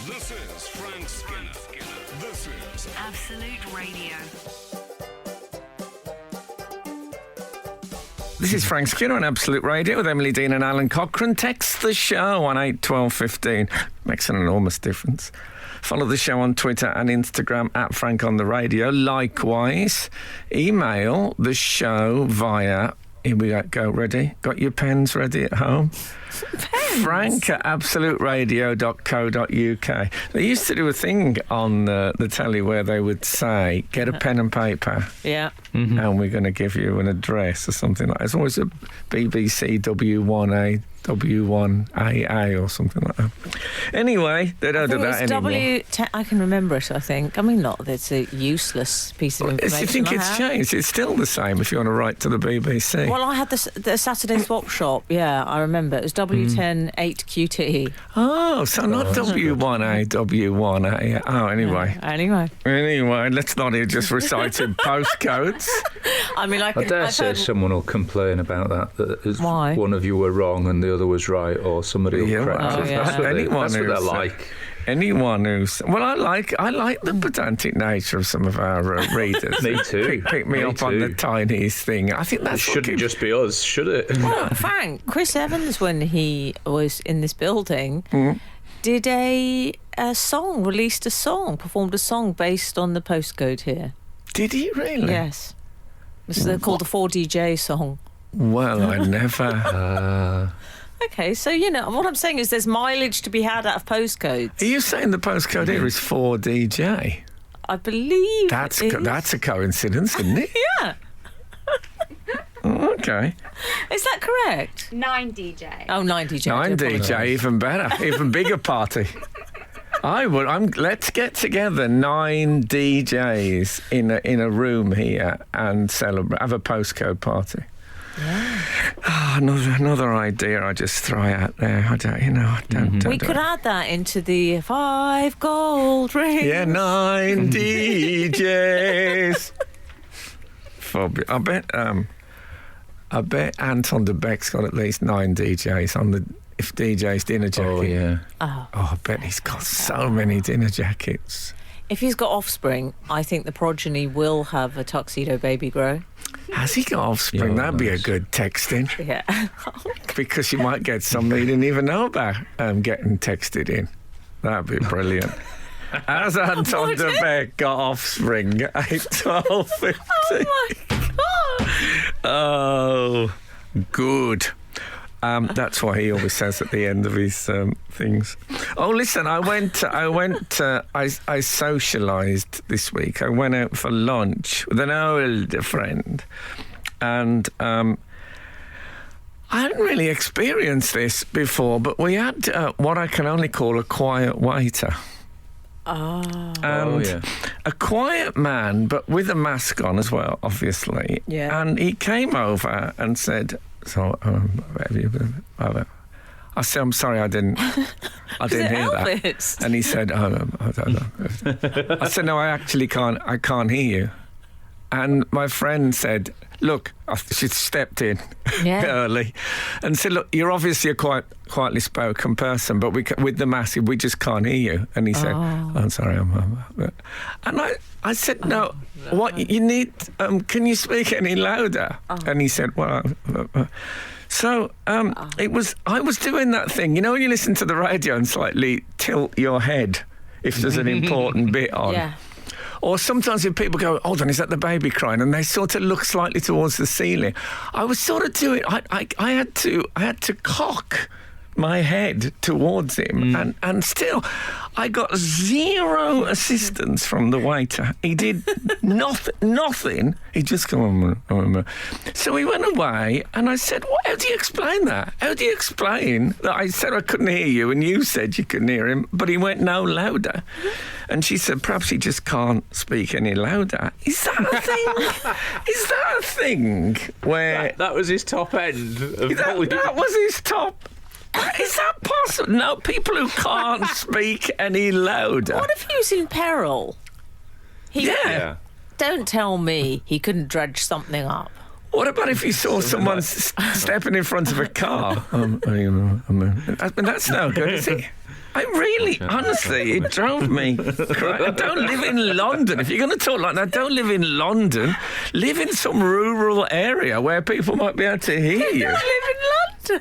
This is Frank Skinner. This is Absolute Radio. This is Frank Skinner on Absolute Radio with Emily Dean and Alan Cochrane. Text the show on 8 12 15. Makes an enormous difference. Follow the show on Twitter and Instagram at Frank on the Radio. Likewise, email the show via... Here we go. Ready? Got your pens ready at home? Pens? Frank at absoluteradio.co.uk. They used to do a thing on the telly where they would say, get a pen and paper. Yeah. Mm-hmm. And we're going to give you an address or something like that. It's always a BBC W1A, W1AA or something like that. Anyway, they don't do that anymore. I can remember it, I think. I mean, not that it's a useless piece of information. You think it's changed? It's still the same if you want to write to the BBC. Well, I had the Saturday Swap Shop. Yeah, I remember. It was W10 8QT. Oh, so not W1A, W1A. Oh, anyway. Yeah, Anyway, let's not hear just reciting postcodes. I mean, I dare say someone will complain about that Why? One of you were wrong and the other was right, or somebody will correct well, it. yeah. That's what they're who's, like. Anyone who's... Well, I like the pedantic nature of some of our readers. Me too. Pick me up on the tiniest thing. I think that shouldn't just be us, should it? Well, Frank, Chris Evans, when he was in this building, did released a song, performed a song based on the postcode here. Did he really? Yes. It's called the 4DJ song. Well, I never... Okay, so, what I'm saying is there's mileage to be had out of postcodes. Are you saying the postcode here is 4DJ? I believe that's it is. That's a coincidence, isn't it? Yeah. Okay. Is that correct? 9DJ. Oh, 9DJ. 9DJ, even better, even bigger party. Let's get together 9 DJs in a room here and celebrate. Have a postcode party. Yeah. Another idea I just throw out there. I don't. We could add that into the 5 gold rings. Yeah, 9 DJs. I bet Anton de Beck's got at least 9 DJs on the DJ's dinner jacket. Oh yeah. Oh, I bet he's got so many dinner jackets. If he's got offspring, I think the progeny will have a tuxedo baby grow. Has he got offspring? Yeah, That'd be a nice. good texting. Yeah. Because you might get somebody you didn't even know about getting texted in. That'd be brilliant. Has Anton de Beck got offspring? 8, 12, 15. Oh, my God. Oh, good. That's what he always says at the end of his things. Oh, listen, I socialised this week. I went out for lunch with an older friend, and I hadn't really experienced this before, but we had what I can only call a quiet waiter. And yeah. a quiet man, but with a mask on as well, obviously. Yeah. And he came over and said, "So, have you been?" I said, "I'm sorry, I didn't hear Elvis? that." And he said, "I don't know." I said, "No, I actually can't. I can't hear you." And my friend said, "Look," she stepped in early and said, "Look, you're obviously a quietly spoken person, but with the mask, we just can't hear you." And he said, "I'm sorry, and I said, "No, what you need? Can you speak any louder?" And he said, "Well." So it was. I was doing that thing, when you listen to the radio and slightly tilt your head if there's an important bit on. Yeah. Or sometimes if people go, "Hold on, is that the baby crying?" and they sort of look slightly towards the ceiling. I was sort of doing. I had to cock my head towards him, and still, I got zero assistance from the waiter. He did nothing. He just come on. So he went away, and I said, how do you explain that? How do you explain that I said I couldn't hear you, and you said you couldn't hear him, but he went no louder? And she said, perhaps he just can't speak any louder. Is that a thing? Is that a thing where... That was his top end. That was his top... Is that possible? No, people who can't speak any louder. What if he was in peril? Yeah. Don't tell me he couldn't dredge something up. What about if you saw someone stepping in front of a car? I mean, that's no good, is it? I really, honestly, it drove me crazy. Don't live in London. If you're going to talk like that, don't live in London. Live in some rural area where people might be able to hear you. Don't live in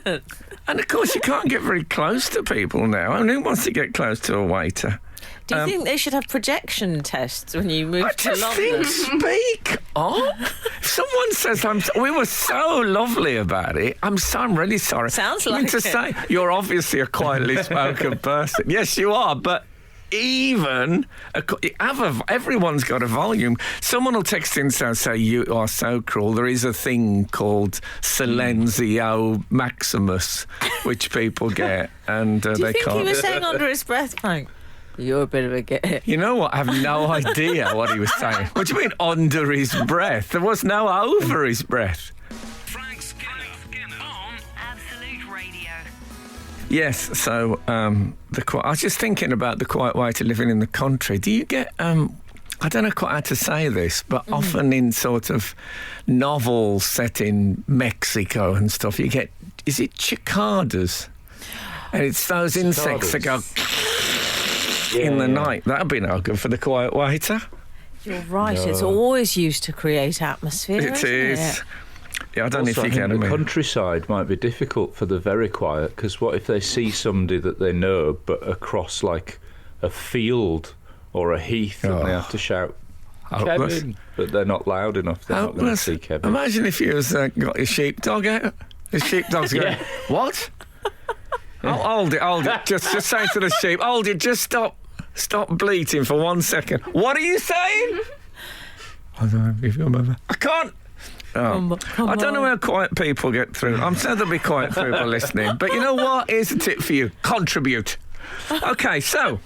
London. And of course, you can't get very close to people now. I mean, who wants to get close to a waiter? Do you think they should have projection tests when you move to London? I just think, speak up. If someone says, we were so lovely about it, I'm really sorry. Sounds I mean, like to it. say, you're obviously a quietly spoken person. Yes, you are, but even everyone's got a volume. Someone will text in and say, you are so cruel. There is a thing called Silenzio Maximus, which people get, and Do you they think can't. he was saying under his breath, Frank? You're a bit of a git. You know what? I have no idea what he was saying. What do you mean under his breath? There was no over his breath. Frank Skinner on Absolute Radio. Yes, so I was just thinking about the quiet way to living in the country. Do you get, I don't know quite how to say this, but often in sort of novels set in Mexico and stuff, you get, is it cicadas? And it's those insects that go in the night. That'd be no good for the quiet waiter. You're right. It's always used to create atmosphere. It isn't is. It? Yeah, I don't know if Also, you I get think me. the countryside might be difficult for the very quiet, because what if they see somebody that they know but across like a field or a heath and they have to shout Hopeless. Kevin, but they're not loud enough. They're not going to Hopeless. see Kevin. Imagine if you was got your sheepdog out. The sheepdog's going, what? Oh, hold it. Just say to the sheep, hold it, just stop bleating for 1 second. What are you saying? I don't know if you're mother. I can't. Oh. I don't know how quiet people get through. I'm sure there'll be quiet people listening. But you know what? Here's a tip for you. Contribute. Okay, so...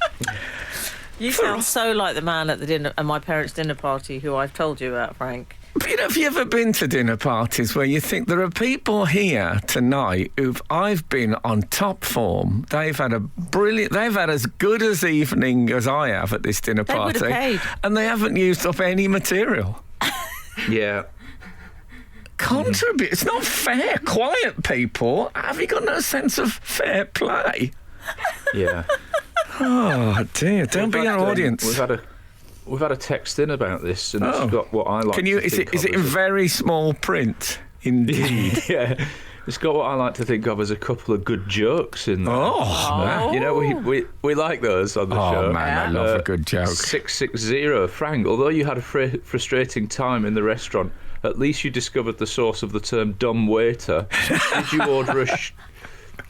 You sound so like the man at my parents' dinner party who I've told you about, Frank. But you know, have you ever been to dinner parties where you think there are people here tonight I've been on top form. They've had as good as evening as I have at this dinner They party. would have paid. And they haven't used up any material. Yeah. Contribute. It's not fair. Quiet people. Have you got no sense of fair play? Yeah. Oh dear! Don't be our audience. We've had a text in about this, and it's got what I like. Can you? To Is think it of in as very small print? Indeed. yeah, it's got what I like to think of as a couple of good jokes in there. Oh, You know, we like those on the show. Oh man, I love a good joke. 660 Frank. Although you had a frustrating time in the restaurant, at least you discovered the source of the term "dumb waiter."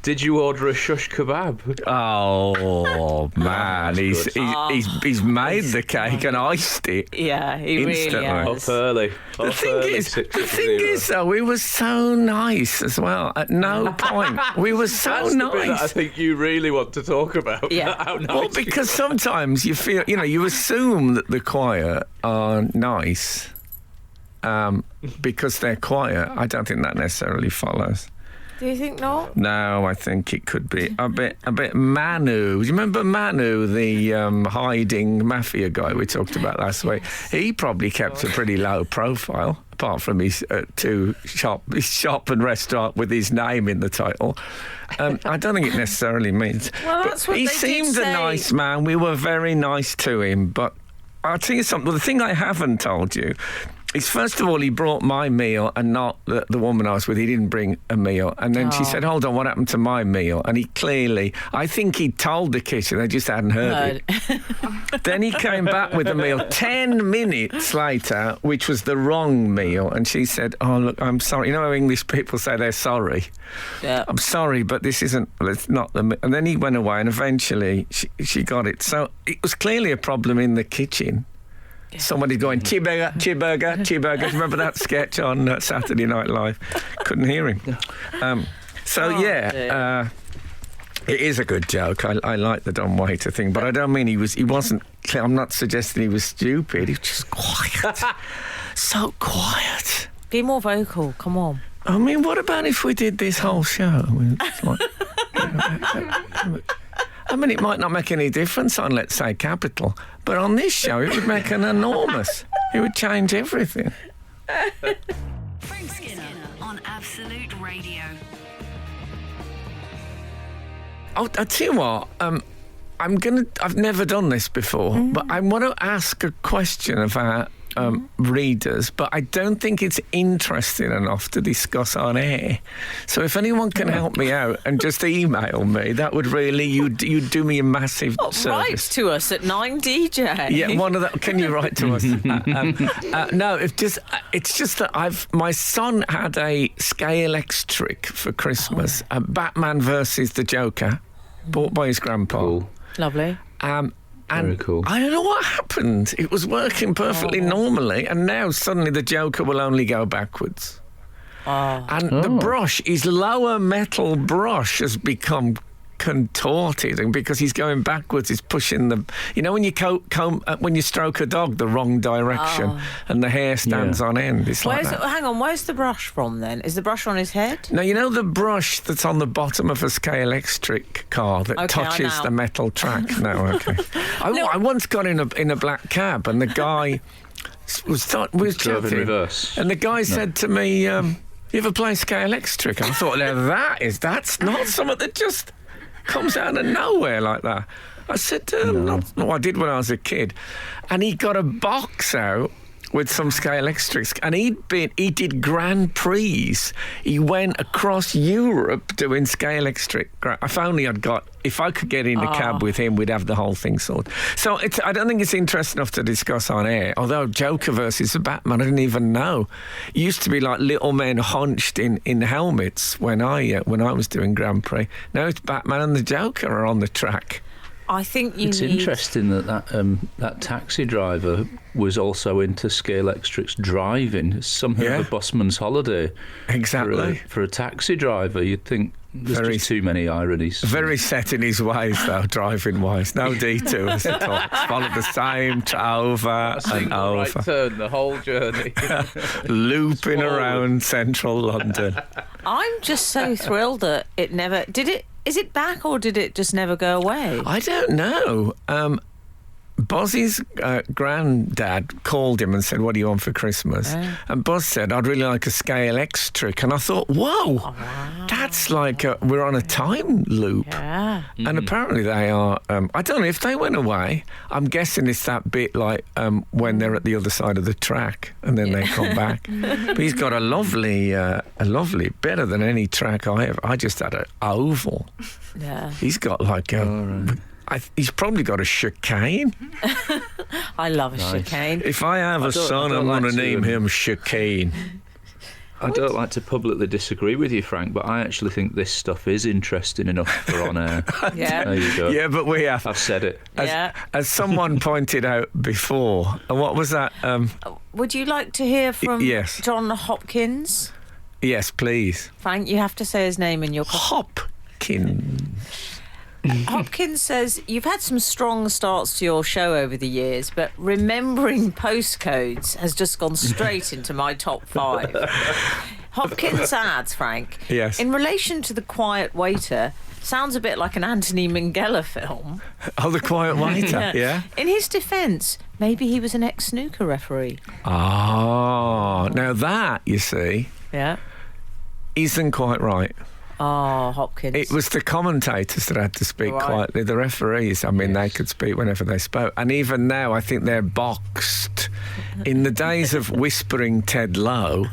Did you order a shush kebab? Oh man, he's made the cake and iced it. Yeah, he Instantly. really has. Up early. The thing is, though, we were so nice as well. At no point we were so That's the bit that I nice. think you really want to talk about. Yeah. How nice Well, you because were. sometimes you feel, you assume that the quiet are nice because they're quiet. I don't think that necessarily follows. Do you think not? No, I think it could be a bit Manu. Do you remember Manu, the hiding mafia guy we talked about last week? He probably kept a pretty low profile, apart from his shop and restaurant with his name in the title. I don't think it necessarily means. Well, But that's what he they did seemed a say. nice man. We were very nice to him. But I'll tell you something. The thing I haven't told you is, first of all, he brought my meal and not the woman I was with. He didn't bring a meal. And then she said, hold on, what happened to my meal? And I think he told the kitchen, they just hadn't heard it. Then he came back with the meal 10 minutes later, which was the wrong meal. And she said, oh, look, I'm sorry. You know how English people say they're sorry? Yeah. I'm sorry, but it's not the... And then he went away and eventually she got it. So it was clearly a problem in the kitchen. Somebody going, cheeseburger, cheeseburger, cheeseburger. Remember that sketch on Saturday Night Live? Couldn't hear him. It is a good joke. I like the dumb waiter thing, but I don't mean he wasn't... I'm not suggesting he was stupid. He was just quiet. So quiet. Be more vocal. Come on. I mean, what about if we did this whole show? I mean, it's like, it might not make any difference on, let's say, Capital, but on this show it would make an enormous... It would change everything. Frank Skinner on Absolute Radio. I'll tell you what, I've never done this before, but I want to ask a question of our readers, but I don't think it's interesting enough to discuss on air. So if anyone can help me out and just email me, that would really, you'd do me a massive service. Write to us at 9DJ. Yeah, one of that. Can you write to us? No, it's just that my son had a Scalextric for Christmas, Batman versus the Joker, bought by his grandpa. Cool. Lovely. And Very cool. I don't know what happened. It was working perfectly normally, and now suddenly the Joker will only go backwards. And the brush, his lower metal brush, has become contorted, and because he's going backwards, he's pushing the. You know when you when you stroke a dog the wrong direction, and the hair stands on end. It's like that. Hang on, where's the brush from then? Is the brush on his head? Now, you know the brush that's on the bottom of a Scalextric car that touches the metal track? No, okay. I once got in a black cab, and the guy was drove in reverse. And the guy said to me, you ever play Scalextric? I thought, now that's not something that just comes out of nowhere like that. I said, no, I did when I was a kid. And he got a box out with some Scalextrics, and he did Grand Prix. He went across Europe doing Scalextric. If only if I could get in the cab with him, we'd have the whole thing sorted. So I don't think it's interesting enough to discuss on air. Although Joker versus the Batman, I didn't even know. It used to be like little men hunched in helmets when I was doing Grand Prix. Now it's Batman and the Joker are on the track. I think it's interesting that taxi driver was also into Scalextric's driving. Something of a busman's holiday. Exactly. For a taxi driver, you'd think there's just too many ironies. Very set in his ways, though, driving-wise. No detours at all. Followed the same over and over. Right turn the whole journey. Looping around central London. I'm just so thrilled that it never... Is it back, or did it just never go away? I don't know. Bozzy's granddad called him and said, "What do you want for Christmas?" And Boz said, "I'd really like a Scalextric." And I thought, whoa, that's like we're on a time loop. Yeah. And apparently they are, I don't know if they went away. I'm guessing it's that bit like when they're at the other side of the track and then they come back. But he's got a lovely, better than any track I have. I just had an oval. Yeah. He's got like he's probably got a chicane. I love a chicane. If I have a son, I'm going to name him Chicane. I don't like to publicly disagree with you, Frank, but I actually think this stuff is interesting enough for on air. Yeah. There you go. Yeah, but we have. I've said it. As someone pointed out before, and what was that? Would you like to hear from John Hopkins? Yes, please. Frank, you have to say his name in your... Hopkins. Hopkins says, you've had some strong starts to your show over the years, but remembering postcodes has just gone straight into my top 5. Hopkins adds, Frank, yes, in relation to The Quiet Waiter, sounds a bit like an Anthony Minghella film. Oh, The Quiet Waiter, yeah. In his defence, maybe he was an ex-snooker referee. Oh, now that, you see, isn't quite right. Oh, Hopkins. It was the commentators that had to speak quietly. The referees, I mean, they could speak whenever they spoke. And even now, I think they're boxed. In the days of whispering Ted Lowe,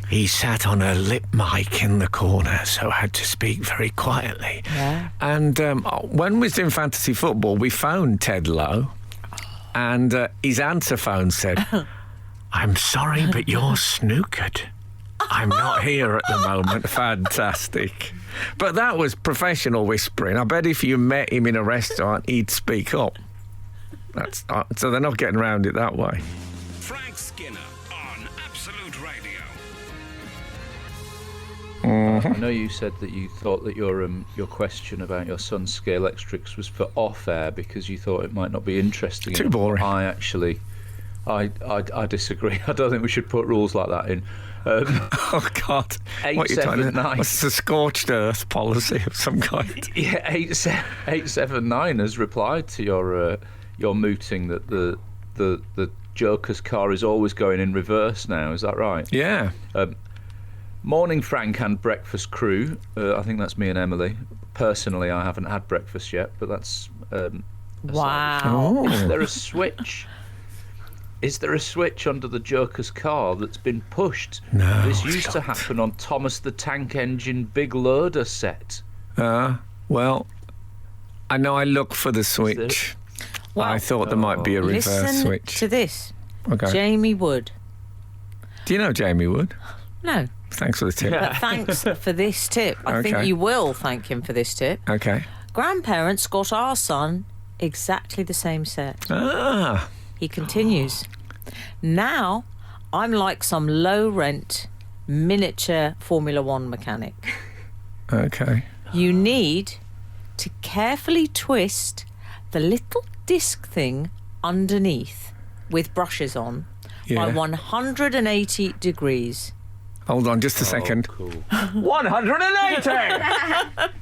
he sat on a lip mic in the corner, so had to speak very quietly. Yeah. And when we was doing fantasy football, we phoned Ted Lowe, and his answer phone said, "I'm sorry, but you're snookered. I'm not here at the moment." Fantastic. But that was professional whispering. I bet if you met him in a restaurant, he'd speak up. So they're not getting around it that way. Frank Skinner on Absolute Radio. I know you said that you thought that your question about your son's Scalextrics was for off-air because you thought it might not be interesting. Too boring. I disagree. I don't think we should put rules like that in. Oh God! 879. What's the scorched earth policy of some kind? Yeah, 879 has replied to your mooting that the Joker's car is always going in reverse now. Is that right? Yeah. Morning, Frank and breakfast crew. I think that's me and Emily. Personally, I haven't had breakfast yet, but that's Wow. Oh. Is there a switch? Is there a switch under the Joker's car that's been pushed? No, This used to happen on Thomas the Tank Engine Big Loader set. Well, I know I look for the switch. Well, I thought there might be a reverse listen switch. to this. Okay. Jamie Wood. Do you know Jamie Wood? No, Thanks for the tip. but thanks for this tip. I think Okay. you will thank him for this tip. Okay. Grandparents got our son exactly the same set. Ah. He continues. Now, I'm like some low-rent miniature Formula One mechanic. Okay. You need to carefully twist the little disc thing underneath with brushes on by Yeah. 180 degrees. Hold on just a second. Cool. 180!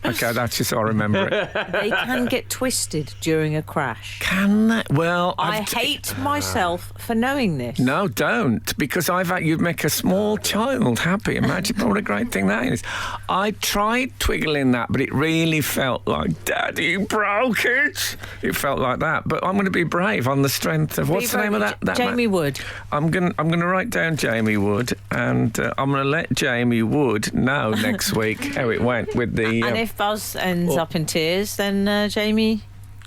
Okay, that's just so I remember it. They can get twisted during a crash. Can that? Well, I hate myself for knowing this. No, don't, because you'd make a small child happy. Imagine what a great thing that is. I tried twiggling that, but it really felt like, Daddy broke it. It felt like that. But I'm going to be brave on the strength of, what's the name of that? Jamie Wood. I'm going to write down Jamie Wood, and I'm going to let Jamie Wood know next week how it went with the... And if Buzz ends up in tears, then Jamie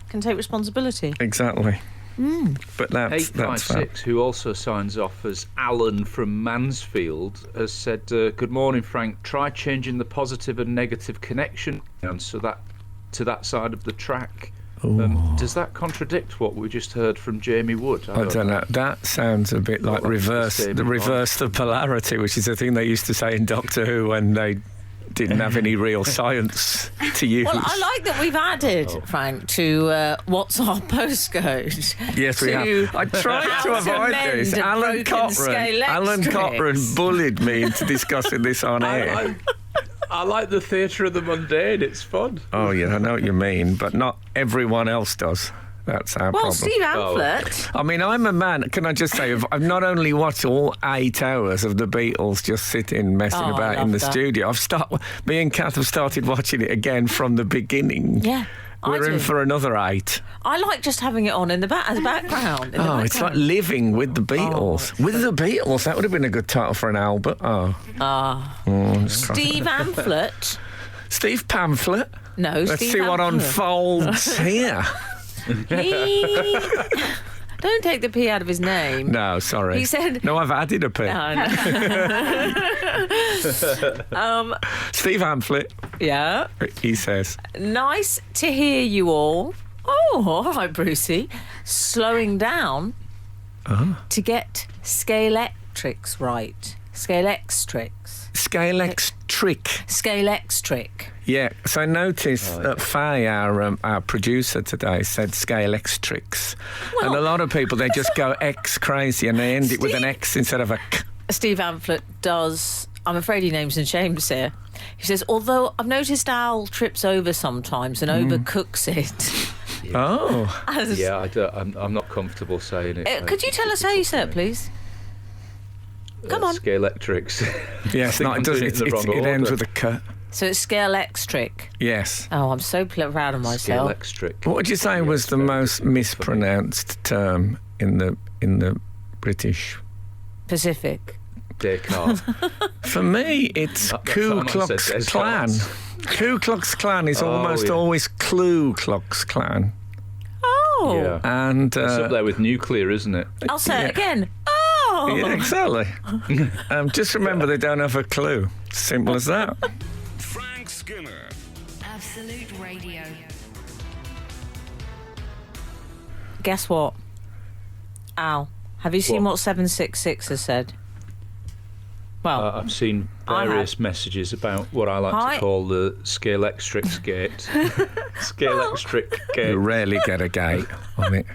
can take responsibility. Exactly. But that's that. 856, who also signs off as Alan from Mansfield, has said, good morning, Frank. Try changing the positive and negative connection and so that to that side of the track. Does that contradict what we just heard from Jamie Wood? I don't know. That sounds a bit like Well, reverse the polarity, which is a thing they used to say in Doctor Who when they didn't have any real science to use. Well, I like that we've added, Frank, to what's our postcode. Yes, we have. I tried how to to avoid mend this. a Alan broken Cotran Scalextric. bullied me into discussing this on air. I like the theatre of the mundane. It's fun. Oh, yeah, I know what you mean, but not everyone else does. That's our Well, problem. Steve Amphlett. I mean, I'm a man. Can I just say, I've not only watched all 8 hours of the Beatles just sitting messing Oh, I about in love the that. studio. Me and Kath have started watching it again from the beginning. Yeah, We're I in do. for another 8. I like just having it on in the as a background. in the Oh, it's like background. living with the Beatles. With the Beatles, that would have been a good title for an album. Oh, Steve Amphlett. Steve Pamphlet. No, Let's Steve see what Amphlett. unfolds here. He... Don't take the P out of his name. No, sorry. He said- No, I've added a P. Oh, no. Steve Pamphlet, Yeah. he says. Nice to hear you all. Oh, all right, Brucey. Slowing down to get Scalextrics right. Scalextrics. Scalextric. Scalextric. Yeah, so I noticed that Faye, our producer today, said Scalextrics. And a lot of people, they just go X crazy and they end it with an X instead of a K. Steve Amphlett does, I'm afraid he names and shames here. He says, although I've noticed Al trips over sometimes and overcooks it. Oh. Yeah, I'm not comfortable saying it. Could you tell us how you say it, please? Come on. Scalextrics. Yes, I'm doing it in the wrong it ends order. with a K. So it's Scalextric. Yes. Oh, I'm so proud of myself. Scalextric. What would you say was the most mispronounced term in the British? Pacific. Descartes. For me, it's That Ku time I Klux said Klan. Descartes. Ku Klux Klan is almost yeah. always Klu Klux Klan. Oh. Yeah. And It's up there with nuclear, isn't it? I'll say Yeah. it again. Oh. yeah, exactly. Just remember they don't have a clue. Simple as that. Frank Skinner. Absolute Radio. Guess what? Al, have you seen What? what 766 has said? Well, I've seen I have. various messages about what I like Hi. to call the Scalextric gate. Scalextric You gate. rarely get a gate on it.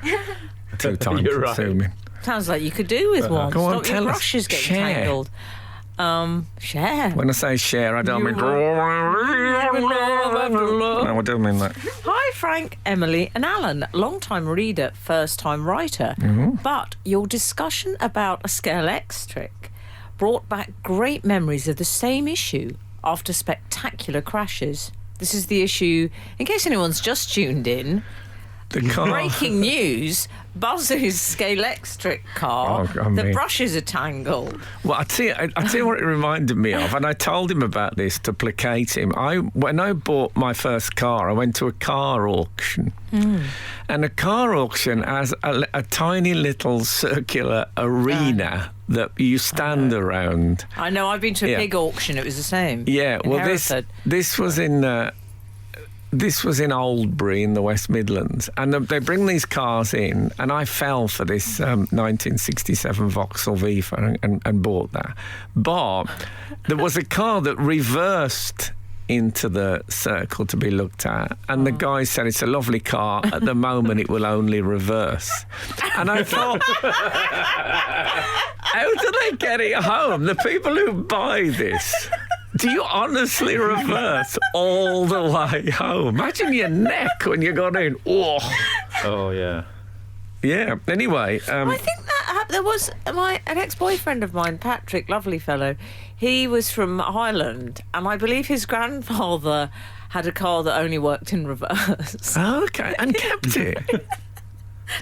Too time You're right. consuming. sounds like you could do with one. Go on, Stop tell your us. brushes getting Share. tangled. Share. When I say share, I don't mean... No, I don't mean that. Hi, Frank, Emily, and Alan. Long-time reader, first-time writer. But your discussion about a Scalextric brought back great memories of the same issue after spectacular crashes. This is the issue, in case anyone's just tuned in, The car. Breaking news: Buzz's Scalextric car. Oh, I mean- The brushes are tangled. Well, I tell you what it reminded me of, and I told him about this to placate him. When I bought my first car, I went to a car auction, and a car auction has a tiny little circular arena that you stand around. I know. I've been to a Yeah. pig auction. It was the same. Yeah, in well, Hereford. this was in. This was in Oldbury in the West Midlands, and they bring these cars in, and I fell for this 1967 Vauxhall Viva and bought that. But there was a car that reversed into the circle to be looked at, and the guy said it's a lovely car. At the moment, it will only reverse. And I thought, how do they get it home? The people who buy this. Do you honestly reverse all the way home? Imagine your neck when you got in. Oh, yeah. Yeah. Anyway, I think that there was an ex-boyfriend of mine, Patrick, lovely fellow. He was from Ireland, and I believe his grandfather had a car that only worked in reverse. okay, and kept it.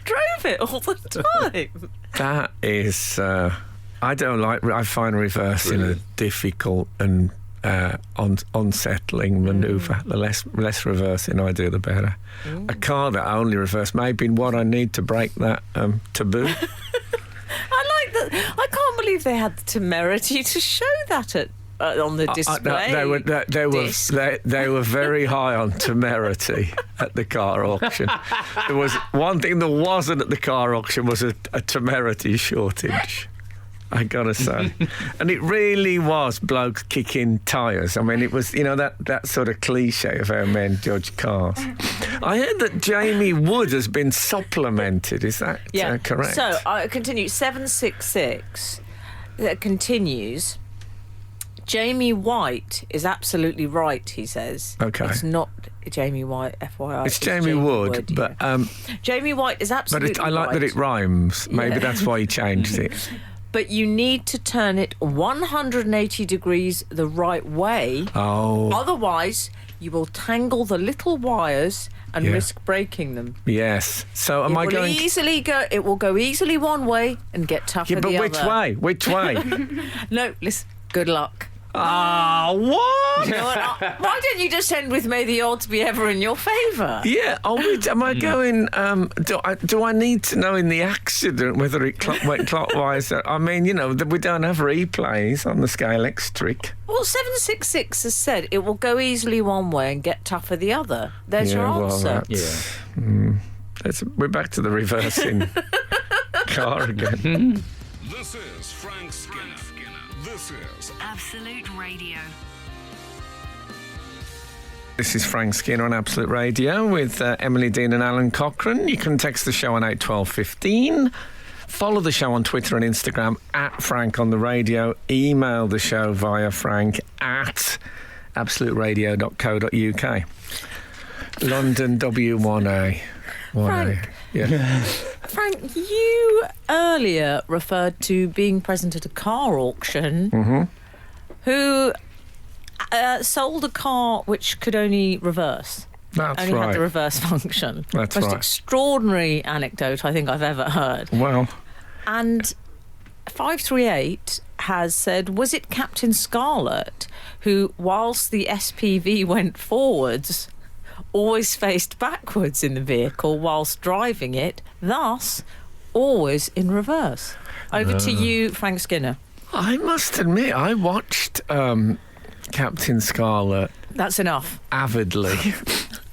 Drove it all the time. That is, I don't like. I find reversing a difficult and unsettling manoeuvre. The less reversing I do, the better. A car that only reverse may be what I need to break that taboo. I like that. I can't believe they had the temerity to show that on the display. They were very high on temerity at the car auction. There was one thing that wasn't at the car auction was a temerity shortage, I gotta say. And it really was blokes kicking tyres. I mean, it was, that sort of cliche of how men judge cars. I heard that Jamie Wood has been supplemented. Is that correct? So I continue. 766 continues. Jamie White is absolutely right, he says. Okay. It's not Jamie White, FYI. It's Jamie Wood, but... Jamie White is absolutely But I like that it rhymes. Maybe that's why he changed it. But you need to turn it 180 degrees the right way. Oh. Otherwise, you will tangle the little wires and risk breaking them. Yes. So am I going... It will go easily one way and get tougher the other. Yeah, but which way? Which way? No, listen, good luck. Ah, what? You know what? Why don't you just end with may the odds be ever in your favour? Yeah. Am I going... do I need to know in the accident whether it went clockwise? I mean, we don't have replays on the Scalextric. Well, 766 has said it will go easily one way and get tougher the other. There's your answer. We're back to the reversing car again. This is Frank Skinner. This is Absolute Radio. This is Frank Skinner on Absolute Radio with Emily Dean and Alan Cochrane. You can text the show on 81215. Follow the show on Twitter and Instagram at Frank on the Radio. Email the show via frank at absoluteradio.co.uk. London W1A. 1A. Frank. Yeah. Frank, you earlier referred to being present at a car auction who sold a car which could only reverse. That's only right. had the reverse function. That's Most right. extraordinary anecdote I think I've ever heard. Well, And 538 has said, was it Captain Scarlet who, whilst the SPV went forwards, always faced backwards in the vehicle whilst driving it, thus always in reverse? Over to you, Frank Skinner. I must admit, I watched Captain Scarlet That's enough. avidly,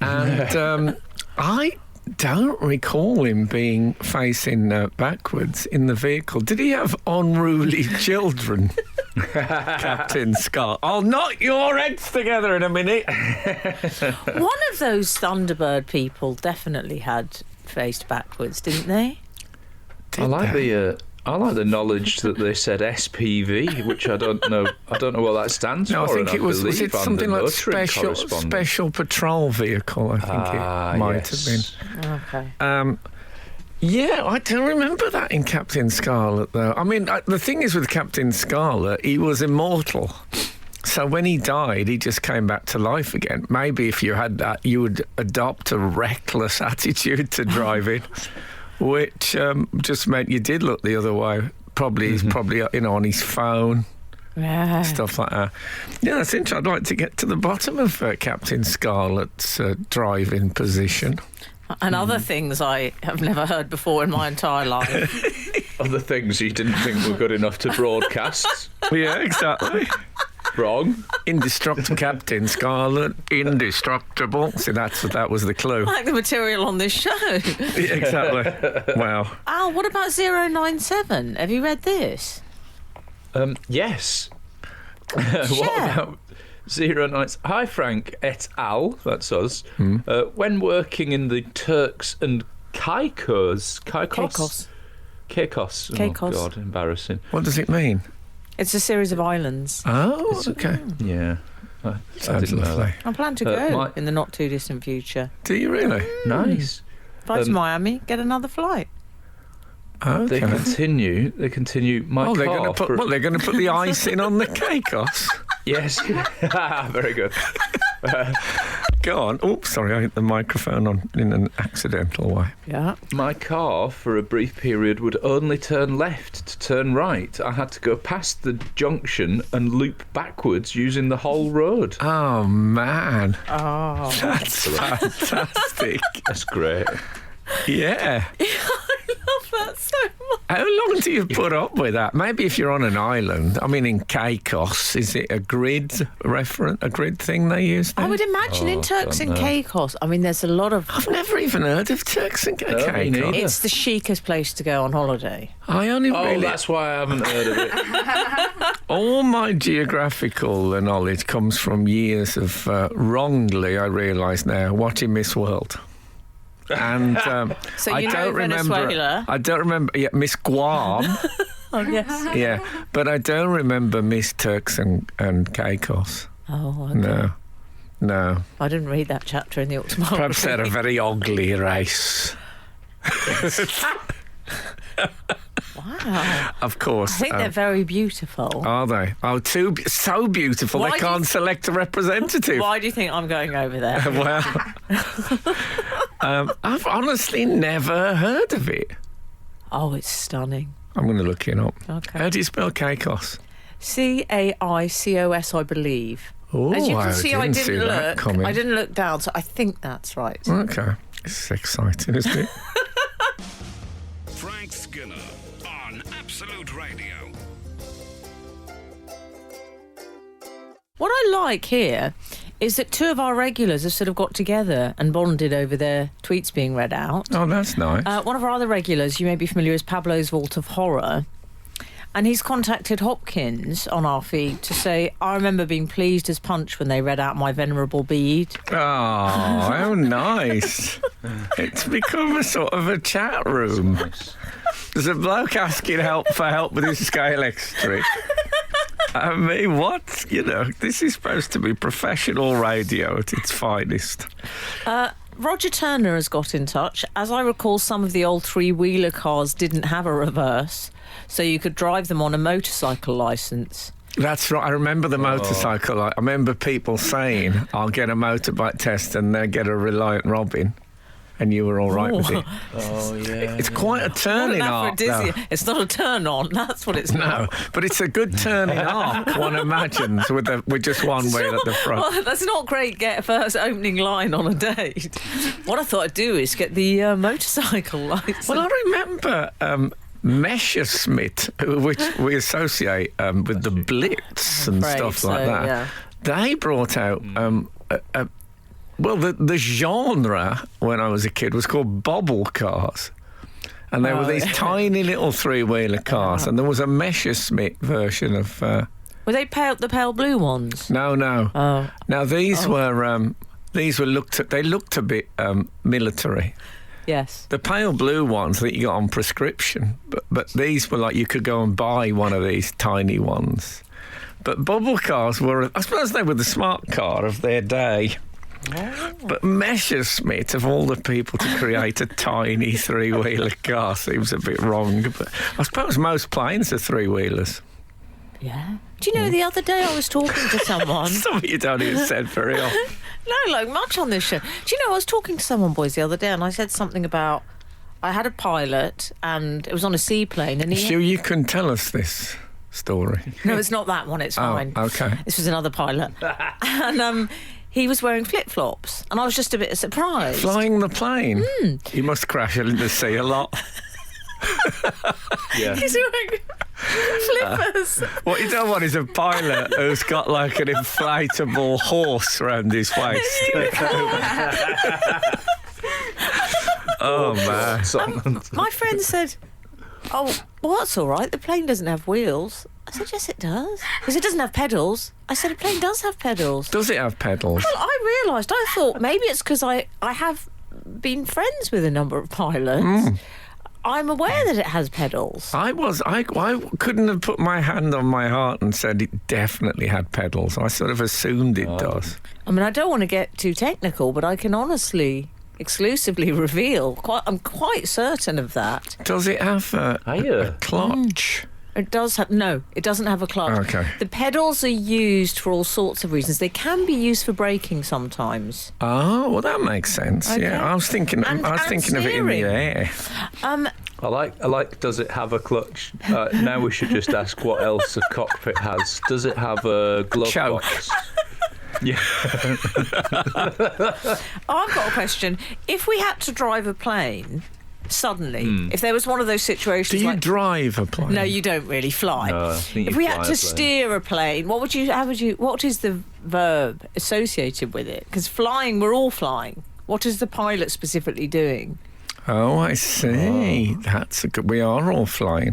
and I don't recall him being facing backwards in the vehicle. Did he have unruly children? Captain Scarlet. I'll knock your heads together in a minute. One of those Thunderbird people definitely had faced backwards, didn't they? I like the knowledge that they said SPV, which I don't know. I don't know what that stands No, for. I think and it was believe it I'm something the like motoring correspondent. special patrol vehicle, I think it might have been. Okay. Yeah, I don't remember that in Captain Scarlet, though. I mean, the thing is with Captain Scarlet, he was immortal. So when he died, he just came back to life again. Maybe if you had that, you would adopt a reckless attitude to driving, which just meant you did look the other way. He's probably on his phone. Yeah. Stuff like that. Yeah, that's interesting. I'd like to get to the bottom of Captain Scarlet's driving position. And other things I have never heard before in my entire life. Other things you didn't think were good enough to broadcast. Yeah, exactly. Wrong. Indestructible Captain Scarlet, indestructible. See, that was the clue. Like the material on this show. Yeah, exactly. Wow. Al, what about 097? Have you read this? Yes. What about 09? Hi, Frank et al. That's us. When working in the Turks and Caicos. Caicos. Oh, God, embarrassing. What does it mean? It's a series of islands. Oh, okay. Yeah. I Sounds didn't know lovely. I plan to go my- in the not too distant future. Do you really? that. Nice. Fly to Miami, get another flight. Okay. They continue. My car. They're going to put the icing on the Caicos. Yes. Very good. Go on. Oops, sorry, I hit the microphone on in an accidental way. Yeah. My car, for a brief period, would only turn left to turn right. I had to go past the junction and loop backwards using the whole road. Oh, man. Oh. That's fantastic. That's great. Yeah. I love that so much. How long do you put up with that? Maybe if you're on an island. I mean, in Caicos, is it a grid thing they use there? I would imagine in Turks and Caicos, I mean, there's a lot of... I've never even heard of Turks and me Caicos. neither. It's the chicest place to go on holiday. I only really... That's why I haven't heard of it. All my geographical knowledge comes from years of, wrongly, I realise now, watching Miss World. And So I you know don't remember. Venezuela? I don't remember. Yeah, Miss Guam. Oh, yes. Yeah, but I don't remember Miss Turks and Caicos. Oh, okay. No. I didn't read that chapter in the autobiography. Perhaps they're a very ugly race. Wow. Of course. I think they're very beautiful. Are they? Oh, so beautiful Why they do you can't select a representative. Why do you think I'm going over there? Well, I've honestly never heard of it. Oh, it's stunning. I'm going to look it up. Okay. How do you spell Caicos? Caicos, I believe. Oh, As you can see, I see didn't that look. coming. I didn't look down, so I think that's right. Okay. This is exciting, isn't it? Frank Skinner on Absolute Radio. What I like here is that two of our regulars have sort of got together and bonded over their tweets being read out. Oh, that's nice. One of our other regulars, you may be familiar, is Pablo's Vault of Horror. And he's contacted Hopkins on our feed to say, I remember being pleased as punch when they read out my venerable bead. Oh, how nice. It's become a sort of a chat room. Nice. There's a bloke asking for help with his Scalextric. I mean, what? You know, this is supposed to be professional radio at its finest. Roger Turner has got in touch. As I recall, some of the old three-wheeler cars didn't have a reverse, so you could drive them on a motorcycle licence. That's right. I remember the motorcycle. I remember people saying, I'll get a motorbike test and they'll get a Reliant Robin. And you were all right with it. Oh, yeah. It's quite a turning arc, though. It's not a turn on. That's what it's No, not. but it's a good turning arc, one imagines, with just one wheel at the front. Well, that's not great. Get a first opening line on a date. What I thought I'd do is get the motorcycle license. Well, I remember Messerschmitt, which we associate with the Blitz and stuff like that. Yeah. They brought out the genre when I was a kid was called bobble cars. And they were these tiny little three-wheeler cars. And there was a Messerschmitt version of... Were they the pale blue ones? No. Oh. Now, these looked a bit military. Yes. The pale blue ones that you got on prescription. But these were like you could go and buy one of these tiny ones. But bubble cars were... I suppose they were the smart car of their day. Oh. But Messerschmitt, of all the people to create a tiny three-wheeler car, seems a bit wrong. But I suppose most planes are three-wheelers. Yeah. Do you know, the other day I was talking to someone. Something you don't even said for real. No, like much on this show. Do you know, I was talking to someone, boys, the other day, and I said something about I had a pilot and it was on a seaplane, and Sure, you can tell us this story. No, it's not that one. It's fine. Okay. This was another pilot, and he was wearing flip-flops, and I was just a bit surprised. Flying the plane? You must crash it in the sea a lot. Yeah. He's wearing flippers. What you don't want is a pilot who's got like an inflatable horse around his waist. Oh, man. My friend said, "Oh, well, that's all right. The plane doesn't have wheels." I said, "Yes, it does." Because it doesn't have pedals. I said, "A plane does have pedals." Does it have pedals? Well, I realised, I thought maybe it's because I have been friends with a number of pilots. I'm aware that it has pedals. I couldn't have put my hand on my heart and said it definitely had pedals. I sort of assumed it does. I mean, I don't want to get too technical, but I can honestly, exclusively reveal, I'm quite certain of that. Does it have a clutch? It does have, no, it doesn't have a clutch. Okay. The pedals are used for all sorts of reasons. They can be used for braking sometimes. Oh, well, that makes sense. Okay. Yeah, I was thinking of it in steering. the air. I like. Does it have a clutch? Now we should just ask what else a cockpit has. Does it have a glove Choke. box? Yeah. I've got a question. If we had to drive a plane suddenly, if there was one of those situations, Do you like, drive a plane? no, you don't really fly. No, I think if you we fly had a to plane. steer a plane, what is the verb associated with it? Because flying, we're all flying. What is the pilot specifically doing? Oh, I see. That's a good. We are all flying.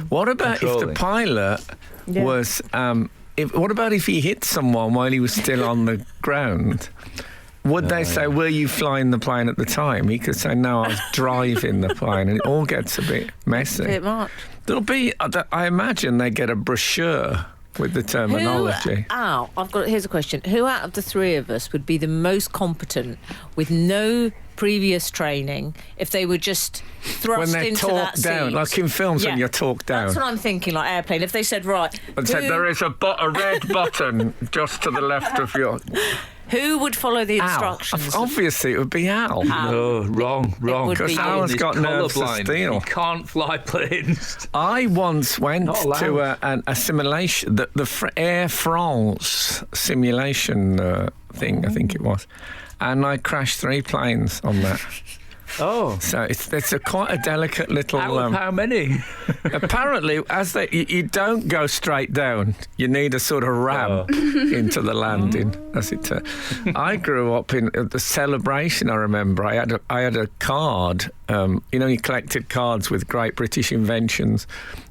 What about if the Controlling. pilot was? What about if he hit someone while he was still on the ground? Would they say, "Were you flying the plane at the time?" He could say, "No, I was driving the plane," and it all gets a bit messy. A bit much. There'll be. I imagine they get a brochure with the terminology. Here's a question. Who out of the three of us would be the most competent with no previous training if they were just thrust When they're into talked that down, seat? like in films when you're talked down. That's what I'm thinking, like airplane. If they said, right, And said, "There is a red button just to the left of your." who would follow the Al. instructions? Obviously, it would be Al. No, wrong. would Because be Al's He's got nerves of colourblind. steel. He can't fly planes. I once went Not allowed. to a simulation, the Air France simulation thing, I think it was, and I crashed 3 planes on that. Oh. So it's quite a delicate little. Out of how many? Apparently, you don't go straight down. You need a sort of ramp into the landing. As it I grew up in the celebration. I remember I had a card. You collected cards with great British inventions,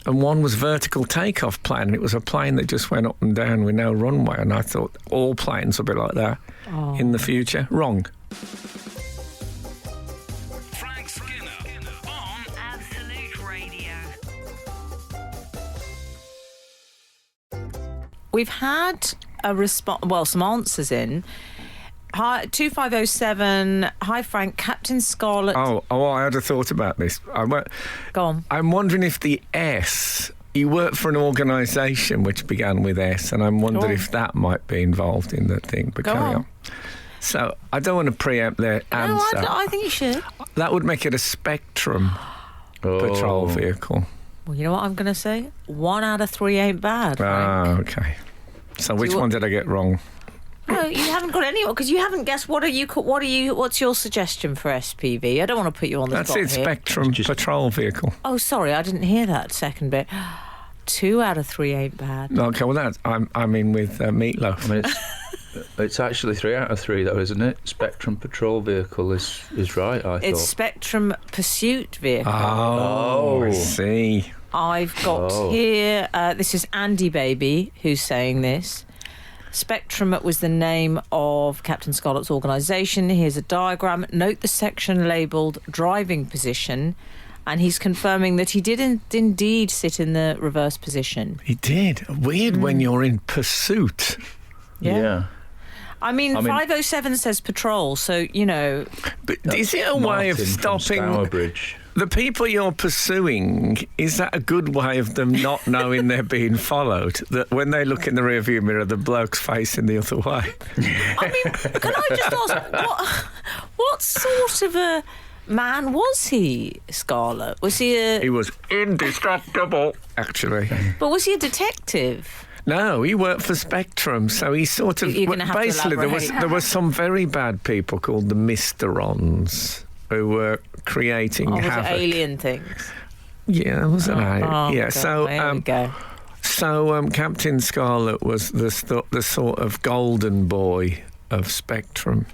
and one was vertical takeoff plane. And it was a plane that just went up and down with no runway. And I thought all planes will be like that in the future. Wrong. Frank Skinner on Absolute Radio. We've had a response, some answers in. Hi, 2507. Hi, Frank. Captain Scarlet. Oh, I had a thought about this. Go on. I'm wondering if the S. You work for an organisation which began with S, and I'm wondering if that might be involved in the thing. But Go carry on. So I don't want to preempt their answer. No, I think you should. That would make it a Spectrum patrol vehicle. Well, you know what I'm going to say? 1 out of 3 ain't bad. Frank. Ah, okay. So which one did I get wrong? No, you haven't got any because you haven't guessed. What's your suggestion for SPV? I don't want to put you on the That's spot it, here. Spectrum patrol vehicle. Oh, sorry, I didn't hear that second bit. 2 out of 3 ain't bad. Okay, well I'm in with Meatloaf. I mean, it's actually 3 out of 3, though, isn't it? Spectrum patrol vehicle is right. I thought. It's Spectrum Pursuit vehicle. Oh, I see. I've got here. This is Andy Baby who's saying this. Spectrum was the name of Captain Scarlet's organisation. Here's a diagram. Note the section labelled driving position. And he's confirming that he did indeed sit in the reverse position. He did. Weird when you're in pursuit. Yeah. I mean 507 says patrol, so, But is it a way of Martin from stopping? Stourbridge. The people you're pursuing, is that a good way of them not knowing they're being followed? That when they look in the rearview mirror, the bloke's facing the other way? I mean, can I just ask, what sort of a man was he, Scarlett? Was he He was indestructible, actually. But was he a detective? No, he worked for Spectrum, so he sort of... You're gonna have to basically, elaborate. there was some very bad people called the Mysterons who were creating Or was havoc. it alien things? Yeah, wasn't it? Yeah, God, so... there we go. So Captain Scarlet was the sort of golden boy of Spectrum.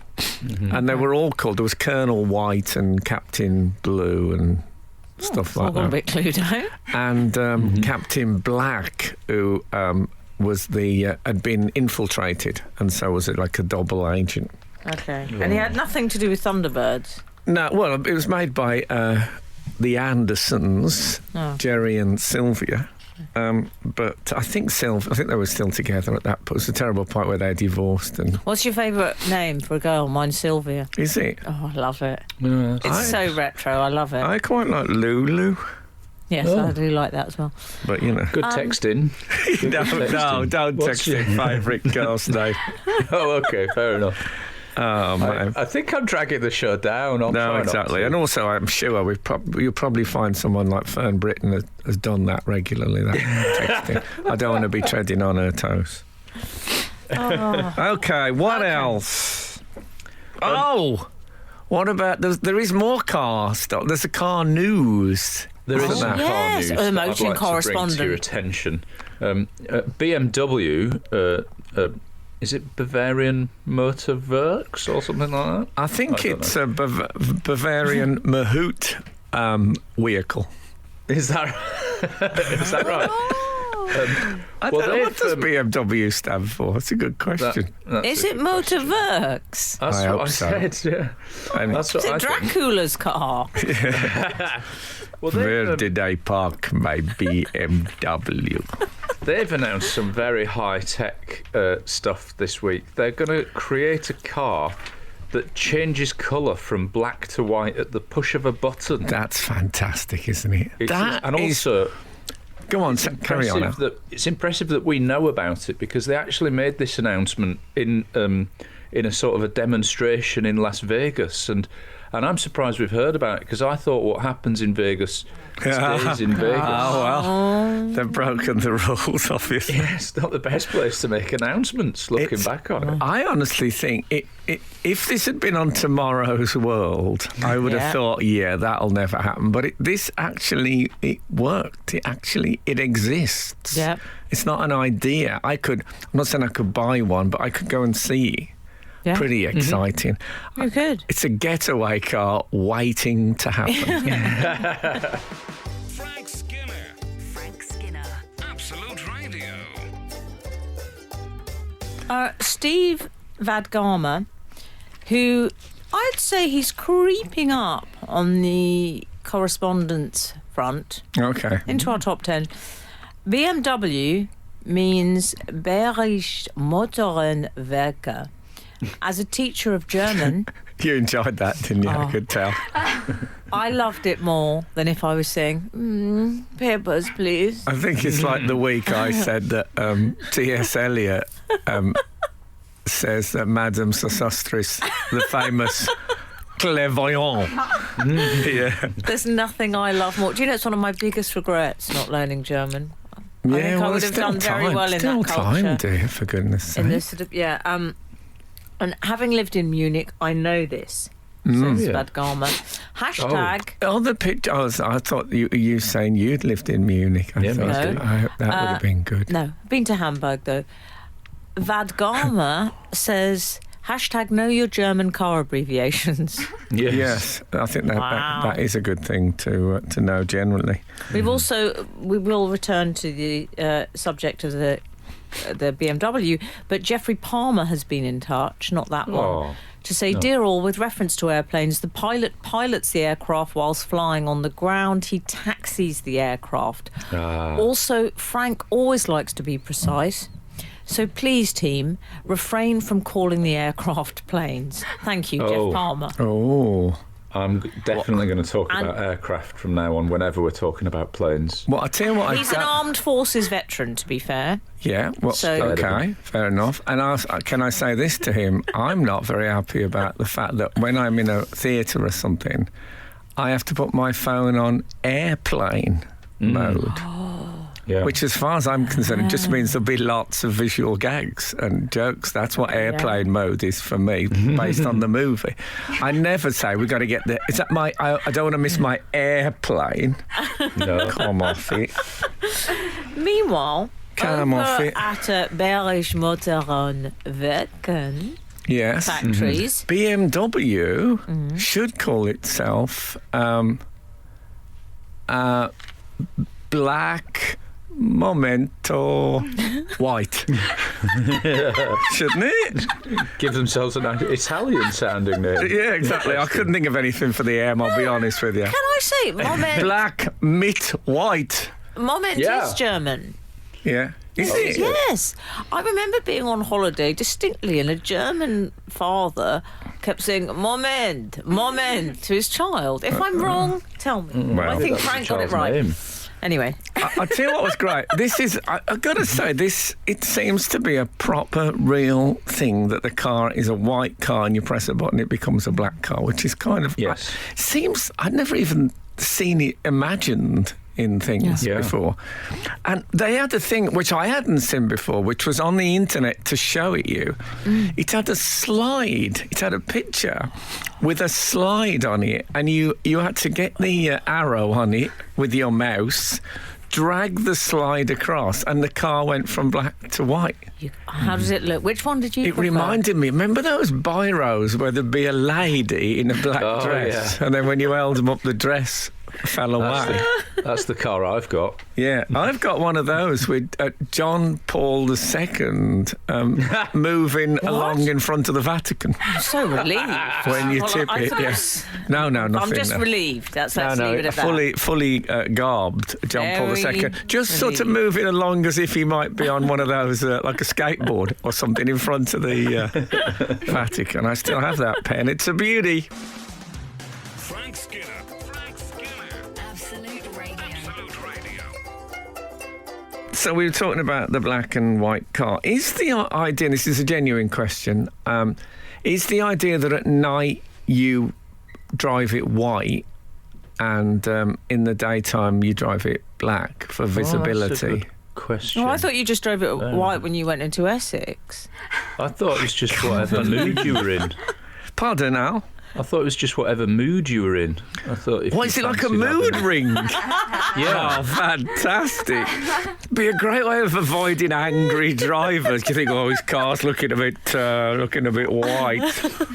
And they were all called... There was Colonel White and Captain Blue and stuff All like got a that. bit clued out. And Captain Black, who was had been infiltrated, and so was it like a double agent. Okay. And he had nothing to do with Thunderbirds. No, well, it was made by the Andersons, Jerry and Sylvia. But I think they were still together at that point. It was a terrible point where they divorced. And What's your favourite name for a girl? Mine's Sylvia. is it? Oh, I love it. Yeah. It's so retro. I love it. I quite like Lulu, Yes, I do like that as well. but you know. Good texting. No, don't What's text your favourite girl's name. Oh, okay, fair enough. Oh man. I think I'm dragging the show down. I'll try No, not exactly. to. And also, I'm sure you'll probably find someone like Fern Britton has done that regularly, that texting. I don't want to be treading on her toes. Okay, what else? What about... There is more car stuff. There's a car news. There is some car yes, news a that motoring I'd like to bring to correspondent. your attention. BMW, is it Bavarian Motor Works or something like that? I think I don't it's a Bavarian Mahout vehicle. Is that right? What does BMW stand for? It's a good question. Is it Motorworks? That's I what hope I so. said, yeah. And That's what Is I it think. Dracula's car? Well, where did I park my BMW? They've announced some very high-tech stuff this week. They're going to create a car that changes colour from black to white at the push of a button. That's fantastic, isn't it? Also, Go on, carry on. Now. It's impressive that we know about it because they actually made this announcement in a sort of a demonstration in Las Vegas, and I'm surprised we've heard about it because I thought what happens in Vegas stays in Vegas. Oh, well, they've broken the rules, obviously. Yeah, it's not the best place to make announcements looking back on it. I honestly think if this had been on Tomorrow's World, I would have thought, that'll never happen. But this actually, it worked. It exists. Yep. It's not an idea. I'm not saying I could buy one, but I could go and see. Yeah. Pretty exciting. You could. It's a getaway car waiting to happen. Frank Skinner. Frank Skinner. Absolute Radio. Steve Vadgama, who I'd say he's creeping up on the correspondence front Okay. into our top 10. BMW means Bergisch Motorenwerke. As a teacher of German, You enjoyed that, didn't you? I could tell. I loved it more than if I was saying, peppers, please. I think it's like the week I said that T.S. Eliot says that Madame Sosostris, the famous clairvoyant. Yeah. There's nothing I love more. Do you know it's one of my biggest regrets not learning German? I Yeah, think I well, would there's have still done very time. well in Still that culture. time, dear, for goodness sake. In this sort of, and having lived in Munich, I know this. Says Yeah. Vadgama. Hashtag. Oh, the pictures. I thought you saying you'd lived in Munich. I Yeah, thought me too. that would have been good. No, been to Hamburg though. Vadgama says hashtag know your German car abbreviations. Yes, I think Wow. that is a good thing to know generally. We will return to the subject of the BMW, but Jeffrey Palmer has been in touch, not that one, Oh, to say, dear all, with reference to airplanes, the pilot pilots the aircraft whilst flying on the ground. He taxis the aircraft. Also, Frank always likes to be precise. So please, team, refrain from calling the aircraft planes. Thank you, Jeff Palmer. Oh, I'm definitely going to talk about aircraft from now on whenever we're talking about planes. Well, I tell you what, He's an armed forces veteran, to be fair. Yeah, well, okay, fair enough. And can I say this to him? I'm not very happy about the fact that when I'm in a theatre or something, I have to put my phone on airplane mode. Yeah. Which, as far as I'm concerned, it just means there'll be lots of visual gags and jokes. That's what airplane mode is for me, based on the movie. I never say we've got to get the. Is that my? I don't want to miss my airplane. No. Come off it. Meanwhile, Come off it. at Bergisch Motoren Werken Yes. factories. BMW should call itself Black Momento White. Shouldn't it? Give themselves an Italian sounding name. Yeah, exactly. I couldn't think of anything for the M, I'll be honest with you. Can I say Moment? Black mit white. Moment Yeah. is German. Yeah. Is it? Yes. I remember being on holiday distinctly, and a German father kept saying, Moment, Moment, to his child. If I'm wrong, tell me. Well, I think That's the Frank got it child's right. name. Anyway. I'll tell you what was great. This is, I've got to say, it seems to be a proper, real thing that the car is a white car and you press a button, it becomes a black car, which is kind of... Yes. Seems... I'd never even seen it imagined in things Yeah. before. And they had a thing which I hadn't seen before, which was on the internet to show it you. It had a slide. It had a picture with a slide on it, and you had to get the arrow on it with your mouse, drag the slide across, and the car went from black to white. How does it look? Which one did you It prefer? reminded me, remember those biros where there'd be a lady in a black Oh, dress, yeah. and then when you held them up, the dress fell away? That's the car I've got. Yeah, I've got one of those with John Paul II moving along in front of the Vatican I'm so relieved. when you Well, tip I it. thought it Yeah. was- No, nothing. I'm just no. relieved. Let's No, leave it at that. fully garbed John Paul II. Very Just sort of relieved. moving along as if he might be on one of those, like a skateboard or something in front of the Vatican. I still have that pen. It's a beauty. Frank Skinner. Frank Skinner. Absolute Radio. Absolute Radio. So we were talking about the black and white car. Is the idea, this is a genuine question, is the idea that at night you drive it white and in the daytime you drive it black for Oh, that's a visibility? good question. Oh, I thought you just drove it white when you went into Essex. I thought it was just whatever mood you were in. Pardon, Al? I thought it was just whatever mood you were in. I thought. If What, you is it like a fancied mood having- ring? Yeah. Oh, fantastic. Be a great way of avoiding angry drivers. Do you think, oh, his car's looking a bit white?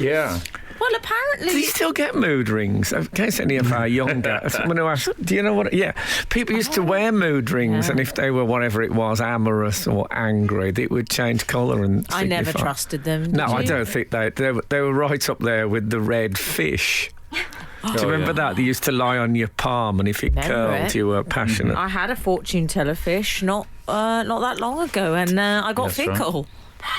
Yeah. Well, Do apparently... you still get mood rings? In case any of our younger... I'm going to ask, do you know what... Yeah, people used to wear mood rings, and if they were whatever it was, amorous or angry, it would change colour and I never signify. trusted them. No, did I you? don't think they were right up there with the red fish. Do you remember that? They used to lie on your palm, and if it Remember curled, it. you were passionate. I had a fortune teller fish not that long ago, and I got That's right. fickle.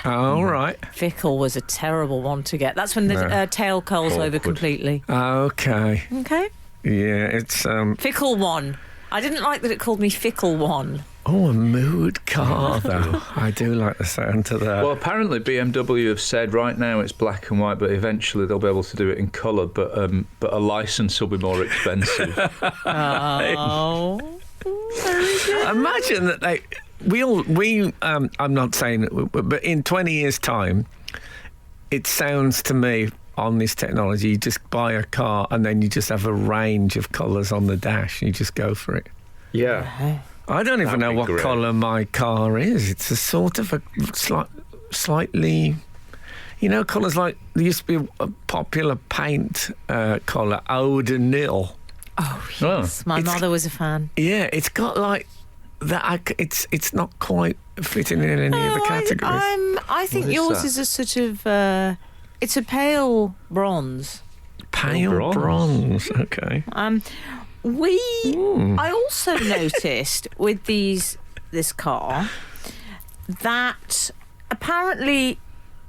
Oh, all right. Fickle was a terrible one to get. That's when the tail curls over Awkward. completely. Okay. Okay. Yeah, it's... Fickle one. I didn't like that it called me Fickle one. Oh, a mood car, though. I do like the sound of that. Well, apparently BMW have said right now it's black and white, but eventually they'll be able to do it in colour. But a licence will be more expensive. Oh. Imagine that I'm not saying it, but in 20 years' time, it sounds to me on this technology, you just buy a car and then you just have a range of colours on the dash and you just go for it. Yeah. I don't even That'd know be what great. colour my car is. It's a sort of a slightly... You know, colours like... There used to be a popular paint colour, eau de nil. Oh, yes. My It's- mother was a fan. Yeah, it's got like... that. It's not quite fitting in any of the categories. I think What is yours that? is a sort of... it's a pale bronze. Pale bronze. Okay. I also noticed with this car that apparently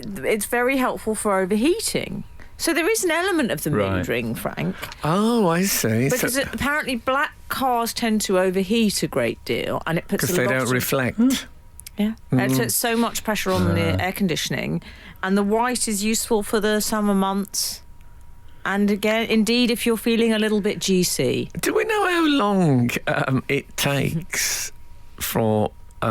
it's very helpful for overheating. So there is an element of the mood Right. ring, Frank. Oh, I see. Because apparently black cars tend to overheat a great deal, and it puts Because a they lot don't of, reflect. Yeah, it puts so much pressure on the air conditioning, and the white is useful for the summer months. And again, indeed, if you're feeling a little bit GC. Do we know how long it takes for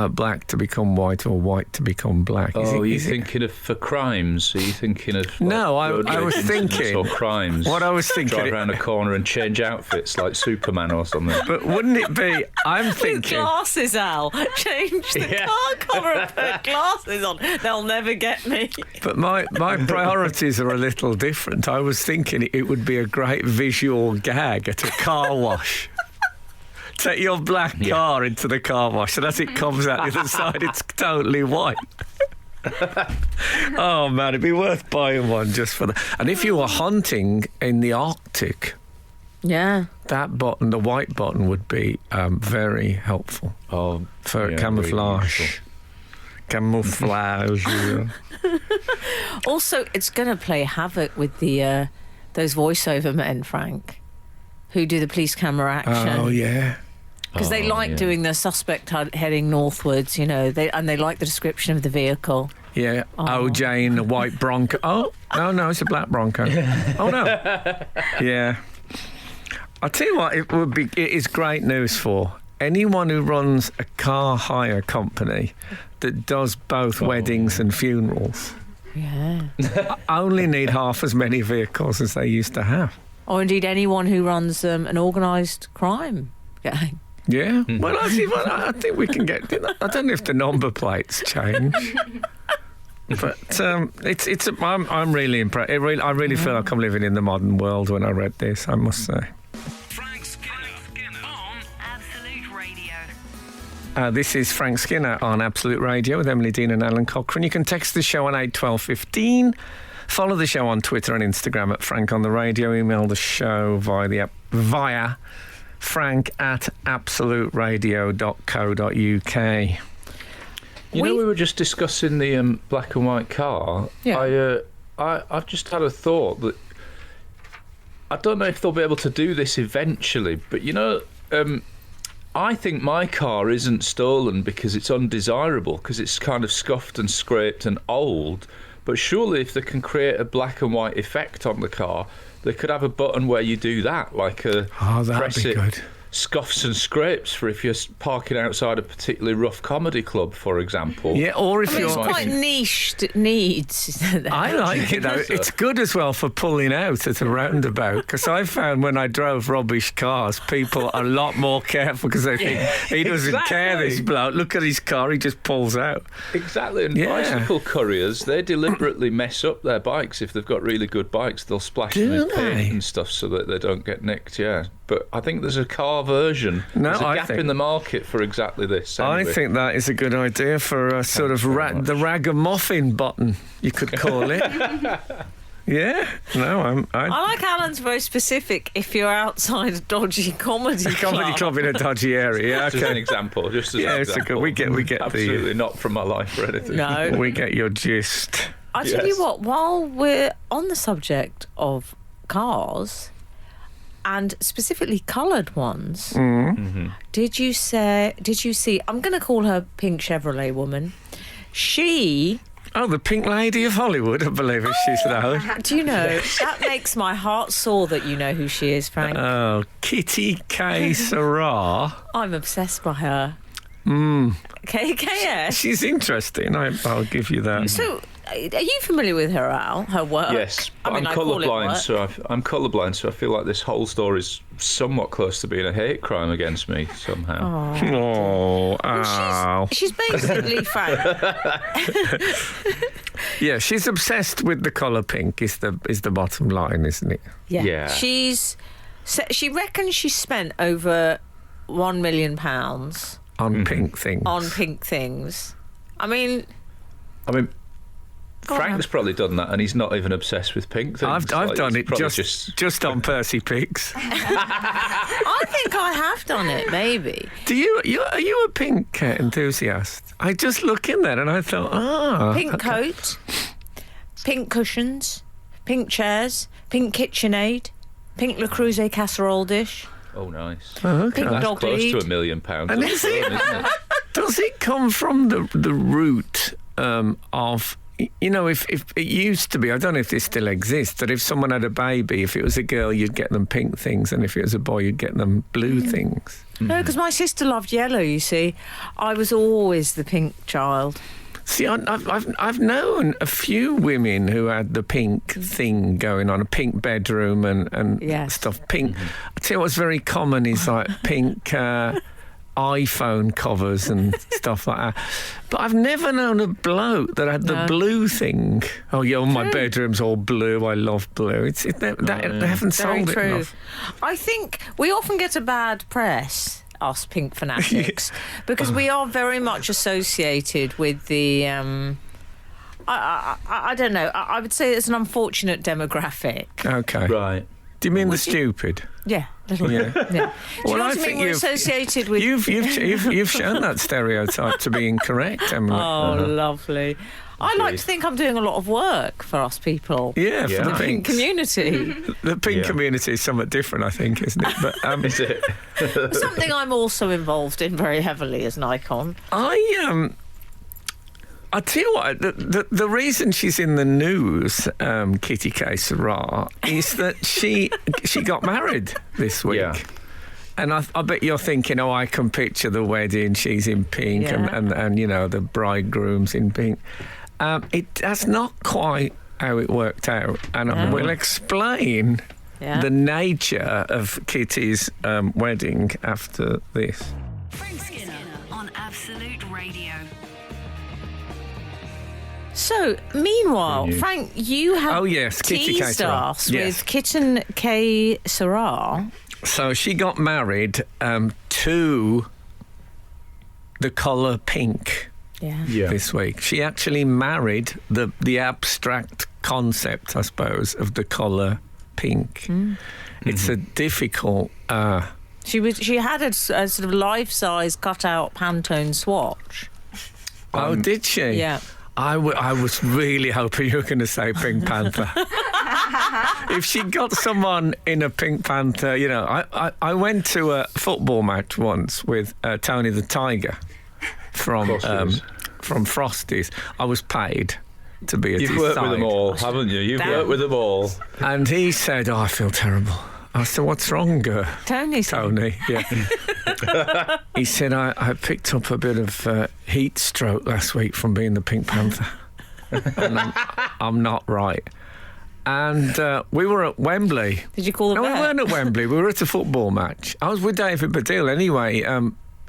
black to become white or white to become black? Oh, are you thinking of for crimes? Are you thinking of No, road I was rage incidents thinking- or crimes. What I was thinking- drive around a corner and change outfits like Superman or something. But wouldn't it be? I'm With thinking. glasses, Al. Change the Yeah. car colour and put glasses on. They'll never get me. But my priorities are a little different. I was thinking it would be a great visual gag at a car wash. Take your black car into the car wash, and as it comes out the other side, it's totally white. Oh, man, it'd be worth buying one just for that. And if you were hunting in the Arctic, Yeah. that button, the white button, would be very helpful Oh, for yeah, camouflage. really useful. Camouflage. Yeah. Also, it's going to play havoc with the those voiceover men, Frank, who do the police camera action. Oh, yeah. Because they like yeah. doing the suspect heading northwards, you know, they like the description of the vehicle. Yeah, OJ in a white Bronco. Oh, no, it's a black Bronco. Oh, no. Yeah. I'll tell you what, it is great news for anyone who runs a car hire company that does both weddings and funerals. Yeah. Only need half as many vehicles as they used to have. Or indeed anyone who runs an organised crime gang. Yeah. Well, I think we can get. I don't know if the number plates change. But I'm really impressed. I really feel like I'm living in the modern world when I read this, I must say. Frank Skinner on Absolute Radio. This is Frank Skinner on Absolute Radio with Emily Dean and Alan Cochrane. You can text the show on 81215. Follow the show on Twitter and Instagram at Frank on the Radio. Email the show via frank@absoluteradio.co.uk. You know, we were just discussing the black and white car. Yeah. I've just had a thought that I don't know if they'll be able to do this eventually, but you know, I think my car isn't stolen because it's undesirable, because it's kind of scuffed and scraped and old. But surely if they can create a black and white effect on the car, they could have a button where you do that, like a That'd press be it, good. scuffs and scrapes for if you're parking outside a particularly rough comedy club, for example. Yeah, or if I mean, you're... it's quite niched needs. I like it, though. It's good as well for pulling out at a roundabout, because I found when I drove rubbish cars, people are a lot more careful because they think, he doesn't care, this bloke. Look at his car, he just pulls out. Exactly, and Yeah. bicycle couriers, they deliberately mess up their bikes. If they've got really good bikes, they'll splash them Do in paint they? and stuff so that they don't get nicked, yeah. But I think there's a car version. No, there's a I gap think- in the market for exactly this. I Anyway. think that is a good idea for a sort of the Ragamuffin button, you could call it. Yeah, no, I like Alan's very specific. If you're outside a dodgy comedy comedy club in a dodgy area. Yeah, Just as an okay. example, just as Yeah, an it's a example. good. We get Absolutely not from my life or anything. No. we get your gist. I tell you Yes. what, while we're on the subject of cars, and specifically coloured ones, did you see, I'm going to call her Pink Chevrolet Woman. She, Oh, the Pink Lady of Hollywood, I believe she's known. do you know, that makes my heart sore that you know who she is, Frank. Oh, Kitty K. Sarah. I'm obsessed by her. KKS. She's interesting. I'll give you that. So, are you familiar with her, Al? Her work? Yes, but I I'm call it colourblind, work. I'm colourblind, so I feel like this whole story is somewhat close to being a hate crime against me somehow. Oh, ow. She's basically Frank. Yeah, she's obsessed with the colour pink. Is the bottom line, isn't it? Yeah. She reckons she spent over £1 million On pink things. on pink things. I mean, Go on, Frank's probably done that, and he's not even obsessed with pink things. I've Like, done he's it probably just on Percy Pigs. I think I have done it, maybe. Are you a pink enthusiast? I just look in there and I thought, Pink okay. coat, pink cushions, pink chairs, pink KitchenAid, pink Le Creuset casserole dish, Oh, nice. Oh, okay. pink That's dog close lead. to £1 million. And is it? Isn't it? Does it come from the root of, you know, if it used to be, I don't know if this still exists, that if someone had a baby, if it was a girl, you'd get them pink things, and if it was a boy, you'd get them blue things. No, because my sister loved yellow, you see. I was always the pink child. See, I've known a few women who had the pink thing going on, a pink bedroom and Yes. stuff. Pink. I tell you what's very common is like pink iPhone covers and stuff like that. But I've never known a bloke that had the No. blue thing. Oh, yeah, my bedroom's all blue. I love blue. They haven't Very sold it true. enough. I think we often get a bad press, us pink fanatics, because we are very much associated with the. I don't know. I would say it's an unfortunate demographic. Okay. Right. Do you mean the stupid? Yeah, little. Yeah. Yeah. Do you Well, know I what I think mean? We're associated with. You've shown that stereotype to be incorrect, Emily. Oh, lovely. I like to think I'm doing a lot of work for us people. Yeah, for Yeah. the The pink pink community. The pink Yeah. community is somewhat different, I think, isn't it? But Is it? Something I'm also involved in very heavily as an icon. I tell you what, the reason she's in the news, Kitty K. Sarah, is that she got married this week. Yeah. And I bet you're thinking, oh, I can picture the wedding. She's in pink, Yeah. and you know, the bridegroom's in pink. That's not quite how it worked out, and I will explain Yeah. the nature of Kitty's wedding after this. Frank Skinner on Absolute Radio. So, meanwhile, New. Frank, you have Oh, yes, Kitty K. teased Sarah. us Yes. with Kitten K. Sarah. So she got married to the colour pink Yeah. Yeah. this week. She actually married the abstract concept, I suppose, of the colour pink. It's a difficult. She had a sort of life-size cut-out Pantone swatch. Oh, did she? Yeah. I was really hoping you were going to say Pink Panther. If she got someone in a Pink Panther, you know, I went to a football match once with Tony the Tiger from Frosties. I was paid to be at You've his worked side. with them all, haven't you? You've Damn. worked with them all. And he said, oh, I feel terrible. I said, what's wrong, Tony said. Tony? Yeah. He said, I picked up a bit of heat stroke last week from being the Pink Panther. And I'm not right. And we were at Wembley. Did you call the No, we vet? weren't at Wembley. We were at a football match. I was with David Baddiel anyway.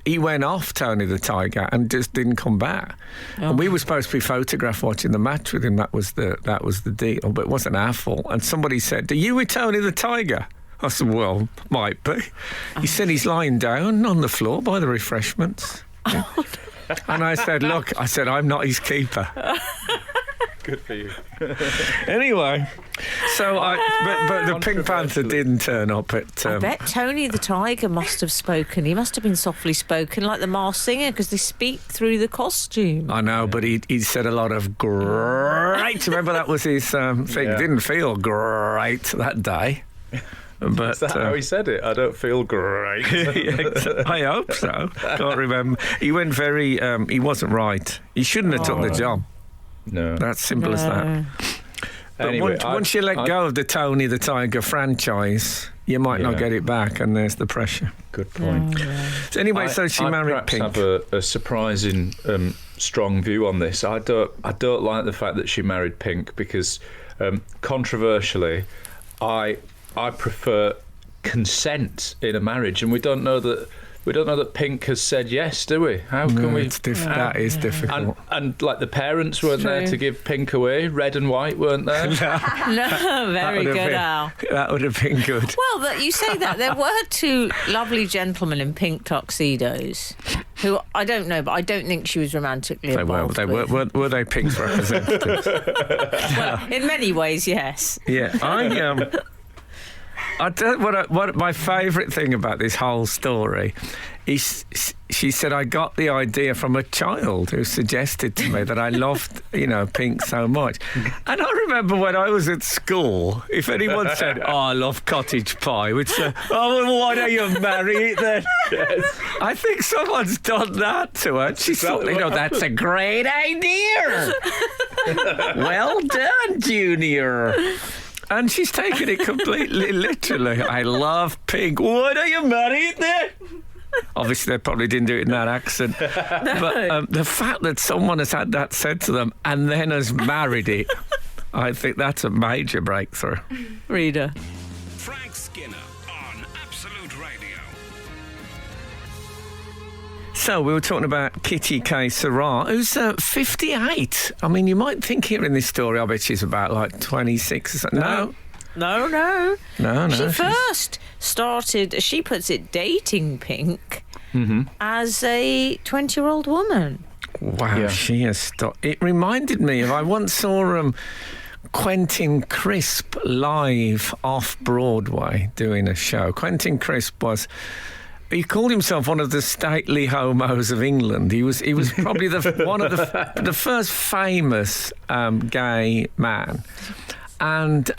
He went off, Tony the Tiger, and just didn't come back. And we were supposed to be photographed watching the match with him. That was the deal, but it wasn't our fault. And somebody said, "Are you with Tony the Tiger?" I said, "Well, might be." He said he's lying down on the floor by the refreshments. Yeah. And I said, "Look," I said, "I'm not his keeper." Good for you. Anyway, so but the Pink Panther didn't turn up at. I bet Tony the Tiger must have spoken. He must have been softly spoken like the Masked Singer because they speak through the costume. I know, but he said a lot of great. Remember that was his thing. Yeah. Didn't feel great that day. But Is that how he said it? I don't feel great. I hope so. Can't remember. He went very. He wasn't right. He shouldn't have took the job. No. That's simple as that. But Anyway, once you let go of the Tony the Tiger franchise, you might not Yeah. get it back, and there's the pressure. Good point. So anyway, so she I married perhaps Pink. have a surprising strong view on this. I don't like the fact that she married Pink because controversially, I prefer consent in a marriage, and we don't know that Pink has said yes, do we? How can we? It's that is difficult. And like the parents weren't there True. to give Pink away. Red and white weren't there. No, very would have good, been- Al. That would have been good. Well, you say that there were two lovely gentlemen in pink tuxedos, who I don't know, but I don't think she was romantically They were. involved They with. were they Pink's representatives? Well, in many ways, yes. Yeah, I tell you what my favourite thing about this whole story is she said I got the idea from a child who suggested to me that I loved, Pink so much. And I remember when I was at school, if anyone said, "Oh, I love cottage pie," we'd say, "Oh, well, why don't you marry it then?" Yes. I think someone's done that to her. She thought, that's a great idea. Well done, Junior. And she's taken it completely literally. I love Pink. Why don't you marry it then? Obviously, they probably didn't do it in that accent. No. But the fact that someone has had that said to them and then has married it, I think that's a major breakthrough. Reader. Frank Skinner on Absolute Radio. So we were talking about Kitty K. Sarah, who's 58. I mean, you might think here in this story, I bet she's about like 26 or something. No. No. She she's... first started, as she puts it, dating Pink as a 20-year-old woman. Wow, yeah. She has stopped. It reminded me of, I once saw Quentin Crisp live off Broadway doing a show. Quentin Crisp he called himself one of the stately homos of England. He was probably one of the first famous gay man. And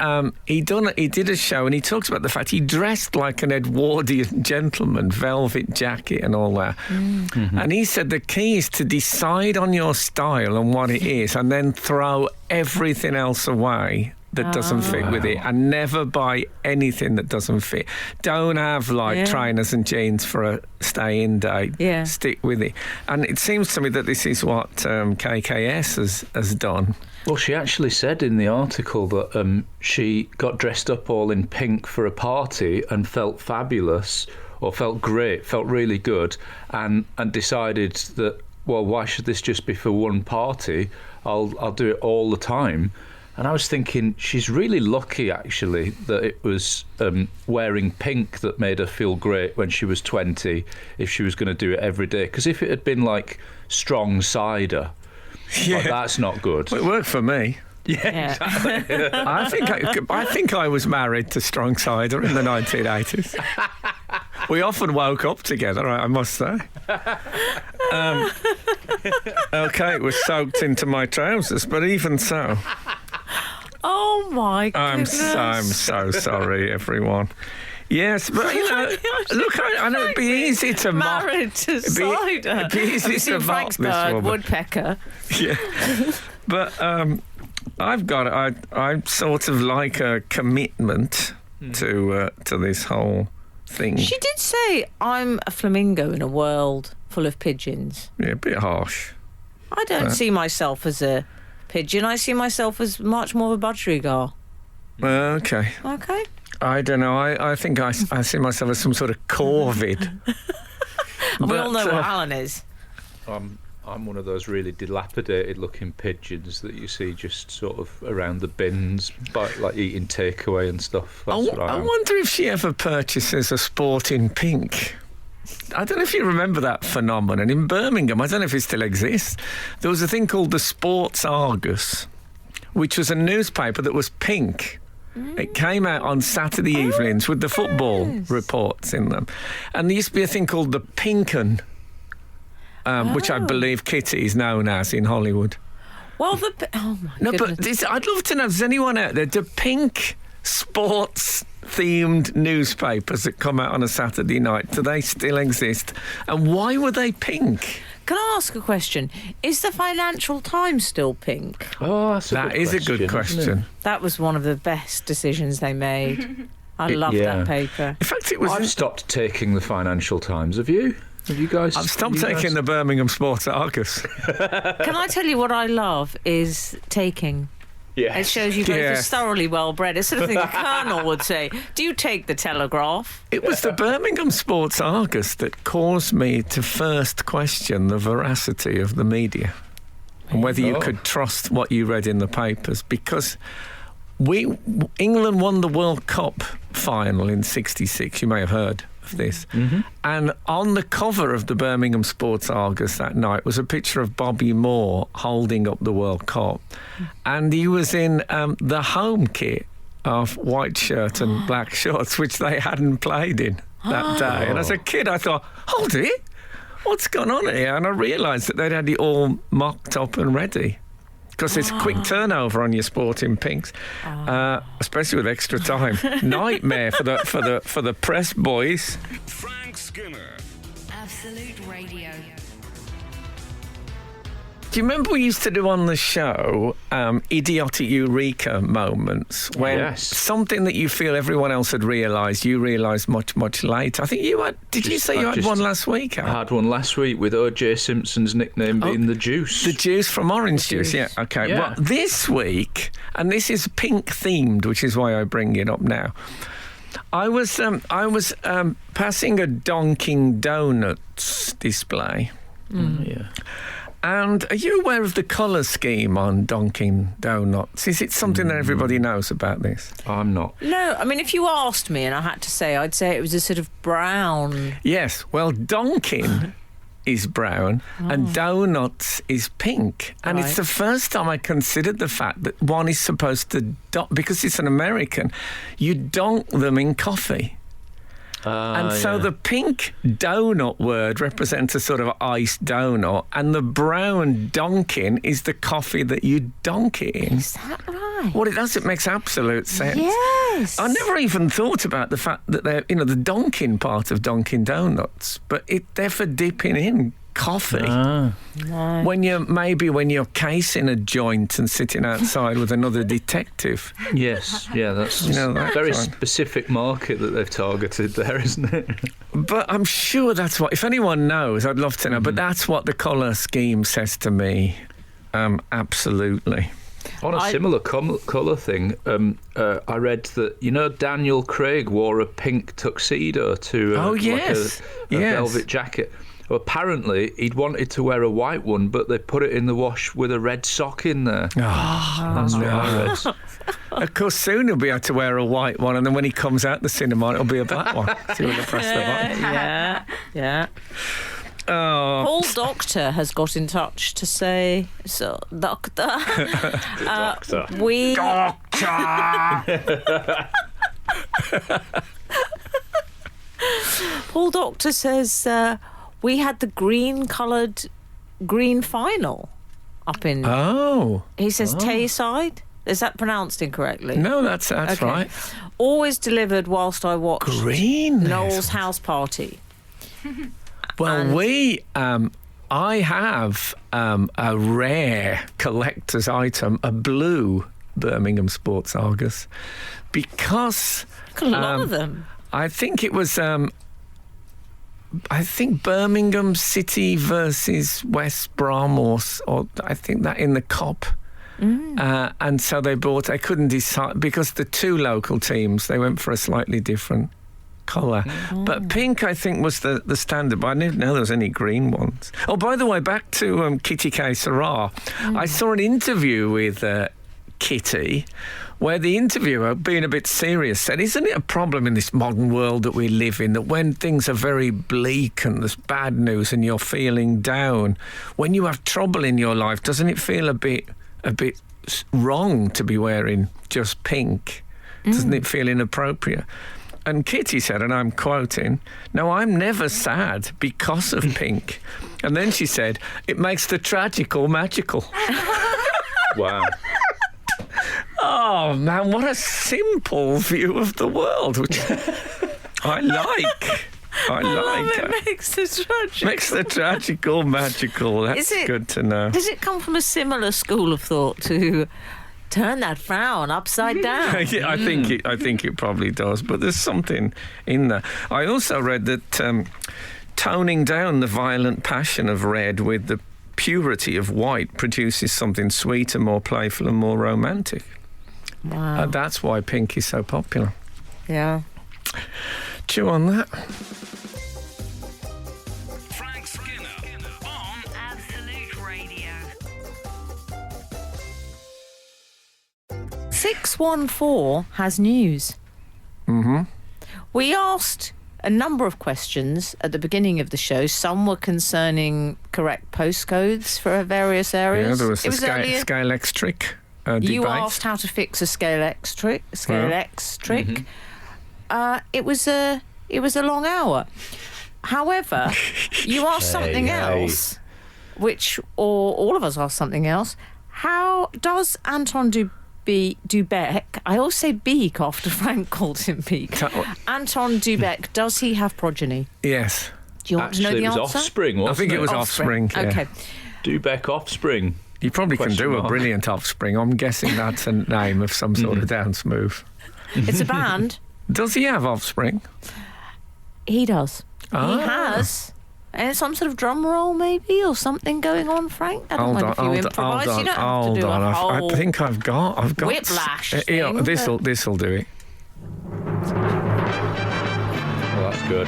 he did a show, and he talks about the fact he dressed like an Edwardian gentleman, velvet jacket and all that. Mm-hmm. And he said the key is to decide on your style and what it is, and then throw everything else away that doesn't fit with it, and never buy anything that doesn't fit. Don't have trainers and jeans for a stay-in day. Yeah. Stick with it. And it seems to me that this is what KKS has done. Well, she actually said in the article that she got dressed up all in pink for a party and felt fabulous, or felt great, felt really good, and decided that, well, why should this just be for one party? I'll do it all the time. And I was thinking, she's really lucky, actually, that it was wearing pink that made her feel great when she was 20, if she was going to do it every day. Because if it had been like strong cider... Yeah. Well, that's not good. Well, it worked for me. Yeah, exactly. I think I was married to strong cider in the 1980s. We often woke up together, I must say. Okay, it was soaked into my trousers, but even so. Oh my goodness! I'm so sorry, everyone. Yes, but look, I know it'd be easy to mock. Married to cider. It'd be easy to mock Frank's this bird, woman. woodpecker. Yeah, but I sort of like a commitment to this whole thing. She did say, "I'm a flamingo in a world full of pigeons." Yeah, a bit harsh. I don't see myself as a pigeon. I see myself as much more of a budgerigar. Okay. I don't know. I think I see myself as some sort of corvid. We all know what Alan is. I'm one of those really dilapidated-looking pigeons that you see just sort of around the bins, like eating takeaway and stuff. That's what I am. wonder if she ever purchases a sport in pink. I don't know if you remember that phenomenon. In Birmingham, I don't know if it still exists, there was a thing called the Sports Argus, which was a newspaper that was pink. It came out on Saturday evenings with the football reports in them. And there used to be a thing called the Pinken, which I believe Kitty is known as in Hollywood. Well, oh my goodness. But I'd love to know, does anyone out there, do pink sports-themed newspapers that come out on a Saturday night, do they still exist? And why were they pink? Can I ask a question? Is the Financial Times still pink? Oh, that is a good question. That was one of the best decisions they made. I love that paper. In fact, I've stopped taking the Financial Times. Have you? Have you guys? I've stopped taking the Birmingham Sports Argus. Can I tell you what I love is taking? Yeah. It shows you both as thoroughly well-bred. It's the sort of thing a colonel would say. Do you take the Telegraph? It was the Birmingham Sports Argus that caused me to first question the veracity of the media and whether you could trust what you read in the papers, because England won the World Cup final in '66. You may have heard of this. Mm-hmm. And on the cover of the Birmingham Sports Argus that night was a picture of Bobby Moore holding up the World Cup. And he was in the home kit of white shirt and black shorts, which they hadn't played in that day. And as a kid, I thought, hold it, what's gone on here? And I realised that they'd had it all mocked up and ready. Because it's quick turnover on your sporting pinks, especially with extra time. Nightmare for the press boys. Frank Skinner. Absolute Radio. Do you remember we used to do on the show idiotic eureka moments when something that you feel everyone else had realised, you realised much, much later? I think you had. Did you say you had one last week? I had one last week with O.J. Simpson's nickname being the Juice. The Juice from Orange Juice. Yeah. Okay. Yeah. Well, this week, and this is pink themed, which is why I bring it up now. I was passing a Dunkin' Donuts display. Yeah. And are you aware of the colour scheme on Dunkin' Donuts? Is it something that everybody knows about this? I'm not. No, I mean, if you asked me and I had to say, I'd say it was a sort of brown. Yes, well, Dunkin' is brown and Donuts is pink. And it's the first time I considered the fact that one is supposed to, because it's an American, you dunk them in coffee. And so the pink donut word represents a sort of iced donut, and the brown Dunkin' is the coffee that you dunk it in. Is that right? What it does, it makes absolute sense. Yes. I never even thought about the fact that they're, the Dunkin' part of Dunkin' Donuts, but they're for dipping in coffee. No. When you're casing a joint and sitting outside with another detective. Yes, yeah, that's a very specific market that they've targeted there, isn't it? But I'm sure that's what, if anyone knows, I'd love to know, but that's what the colour scheme says to me. Absolutely. On a similar colour thing, I read that, Daniel Craig wore a pink tuxedo to a velvet jacket. Well, apparently, he'd wanted to wear a white one, but they put it in the wash with a red sock in there. That's what I read. Of course, soon he'll be able to wear a white one, and then when he comes out the cinema, it'll be a black one. See when they press the button. Yeah. Oh. Paul Doctor has got in touch to say, so, Doctor, Doctor. Paul Doctor says we had the green final up in. Oh. He says Tayside. Is that pronounced incorrectly? No, that's Okay. right. Always delivered whilst I watched Green. Noel's house party. Well, I have a rare collector's item, a blue Birmingham Sports Argus, because Got a lot of them. I think it was Birmingham City versus West Brom, or I think that in the Cop. And so they couldn't decide, because the two local teams, they went for a slightly different colour. But pink, I think, was the standard, but I didn't know there was any green ones. Oh, by the way, back to Kitty K. Sarah. I saw an interview with Kitty, where the interviewer, being a bit serious, said, isn't it a problem in this modern world that we live in, that when things are very bleak and there's bad news and you're feeling down, when you have trouble in your life, doesn't it feel a bit wrong to be wearing just pink? Doesn't it feel inappropriate? And Kitty said, and I'm quoting, "No, I'm never sad because of pink." And then she said, "It makes the tragic all magical." Wow. Oh, man, what a simple view of the world, which I like. I like it. Makes the tragic all magical. That's good to know. Does it come from a similar school of thought to turn that frown upside down? Yeah, I think it probably does, but there's something in there. I also read that toning down the violent passion of red with the purity of white produces something sweeter, more playful and more romantic. Wow. That's why pink is so popular. Yeah. Chew on that. Frank Skinner on Absolute Radio. 614 has news. We asked a number of questions at the beginning of the show. Some were concerning correct postcodes for various areas. Yeah, there was the earlier. Scalextric debate. You asked how to fix a Scalextric. It was a long hour. However, you asked something else, or all of us asked something else. How does Anton Dubek, I always say Beek after Frank called him Beek. Anton Dubek, does he have progeny? Yes. Do you want to know the Actually, answer? it was offspring, wasn't I think it was offspring. Yeah. Okay. Dubek offspring. You probably can Question do a mark. brilliant offspring. I'm guessing that's a name of some sort of dance move. It's a band. Does he have offspring? He does. Ah. He has. And some sort of drum roll, maybe, or something going on, Frank. I don't mind if you improvise. You don't have to do a whole I think I've got whiplash yeah, thing, this'll do it. Well, that's good.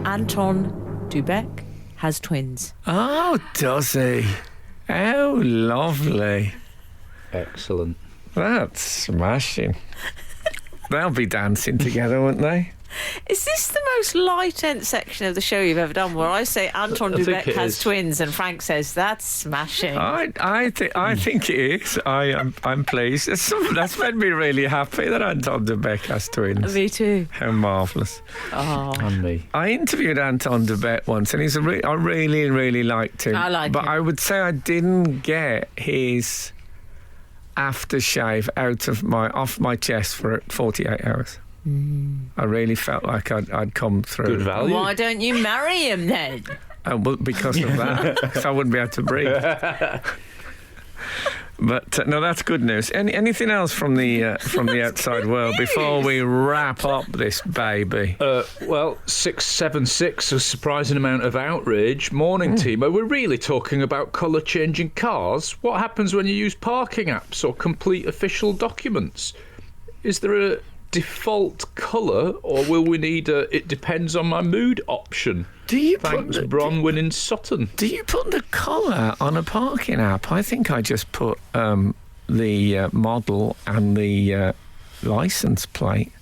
Anton Dubek has twins. Oh, does he? Oh, lovely. Excellent. That's smashing. They'll be dancing together, won't they? Is this the most light-end section of the show you've ever done, where I say Anton I think Dubek it has is. twins and Frank says that's smashing? I think it is. I'm pleased. That's made me really happy that Anton Dubek has twins. Me too. How marvellous. Oh. And me. I interviewed Anton Dubek once, and I really, really liked him. I like but him. I would say I didn't get his aftershave off my chest for 48 hours. I really felt like I'd come through. Good value. Why don't you marry him then? Well, because of that, because I wouldn't be able to breathe. But no, that's good news. Anything else from the outside world before we wrap up this baby? Well, 676, a surprising amount of outrage. Morning, Timo. We're really talking about colour changing cars. What happens when you use parking apps or complete official documents? Is there a default colour, or will we need a it depends on my mood option? Thanks, Bronwyn in Sutton. Do you put the colour on a parking app? I think I just put the model and the licence plate.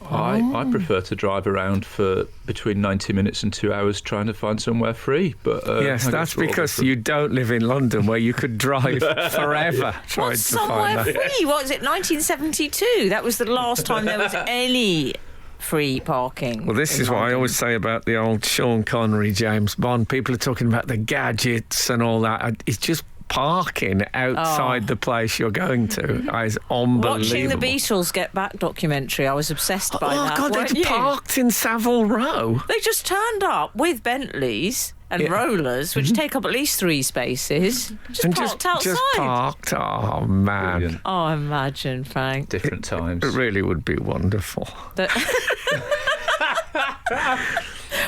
I prefer to drive around for between 90 minutes and 2 hours trying to find somewhere free. But Yes, I that's guess we're all because different. you don't live in London, where you could drive forever trying What's to find somewhere that. free? What was it, 1972? That was the last time there was any free parking. Well, this in is what I London. always say about the old Sean Connery, James Bond. People are talking about the gadgets and all that. It's just parking outside the place you're going to is unbelievable. Watching the Beatles Get Back documentary, I was obsessed by Oh, that. God, weren't they you? parked in Savile Row. They just turned up with Bentleys and rollers, which take up at least 3 spaces. Just And parked outside. just parked. Oh, man. Brilliant. Oh, imagine, Frank. Different times. It really would be wonderful.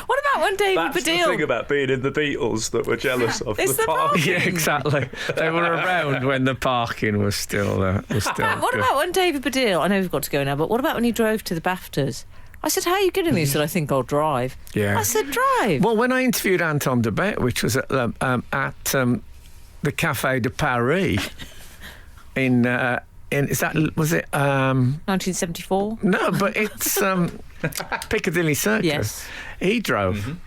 What about when David That's the thing Baddiel... about being in the Beatles that we're jealous of. It's the parking. Yeah, exactly. They were around when the parking was still Frank, what good. about when David Baddiel... I know we've got to go now, but what about when he drove to the BAFTAs? I said, how are you getting these? He said, I think I'll drive. Yeah. I said, drive. Well, when I interviewed Anton Dubek, which was at the Café de Paris in is that was it 1974? no, but it's Piccadilly Circus. Yes. He drove.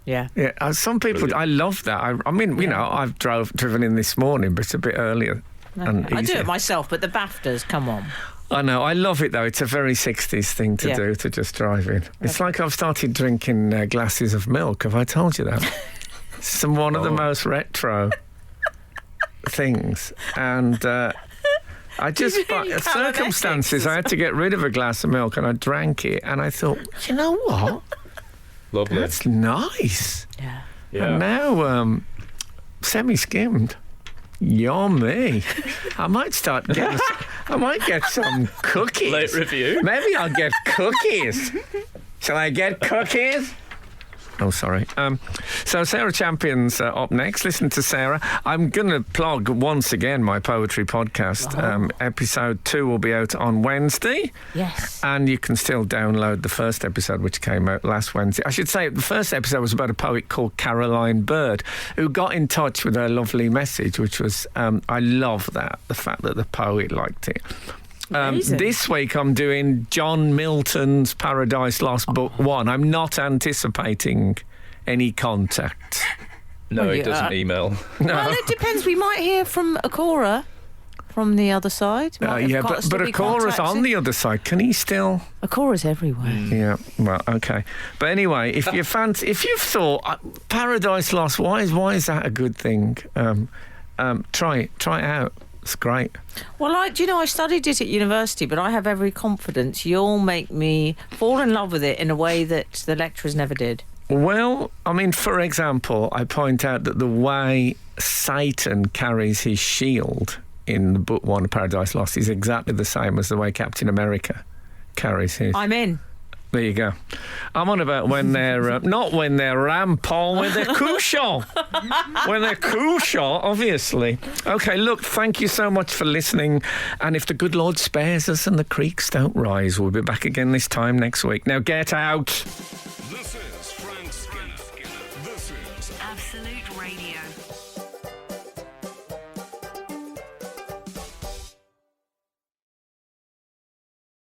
Yeah. Yeah, some people. I love that. I mean, you know, I've driven in this morning, but it's a bit earlier. And I do easier. it myself, but the BAFTAs, come on. I know. I love it though. It's a very 60s thing to do, to just drive in. It's like I've started drinking glasses of milk. Have I told you that? It's one of the most retro things, and I just by Really circumstances I had to get rid of a glass of milk, and I drank it, and I thought, you know what? Lovely. That's nice. Yeah. And now semi-skimmed. Yummy. I might start getting. I might get some cookies. Late review. Maybe I'll get cookies. Shall I get cookies? Oh, sorry. So Sarah Champion's up next. Listen to Sarah. I'm going to plug once again my poetry podcast. Episode 2 will be out on Wednesday. Yes. And you can still download the first episode, which came out last Wednesday. I should say the first episode was about a poet called Caroline Bird, who got in touch with her lovely message, which was, I love that, the fact that the poet liked it. Amazing. This week I'm doing John Milton's Paradise Lost Book 1. I'm not anticipating any contact No, Well, he yeah, doesn't email. Well, it depends. We might hear from Akora from the other side. Yeah, but Akora's on the other side. Can he still? Akora's everywhere. Yeah, well, okay. But anyway, if you've thought Paradise Lost, why is that a good thing? Try it out. It's great. Well, I studied it at university, but I have every confidence you'll make me fall in love with it in a way that the lecturers never did. Well, I mean, for example, I point out that the way Satan carries his shield in the book 1 of Paradise Lost is exactly the same as the way Captain America carries his. I'm in. There you go. I'm on about when they're not when they're rampant, when they're couchant. When they're couchant, obviously. Okay, look, thank you so much for listening. And if the good Lord spares us and the creeks don't rise, we'll be back again this time next week. Now get out.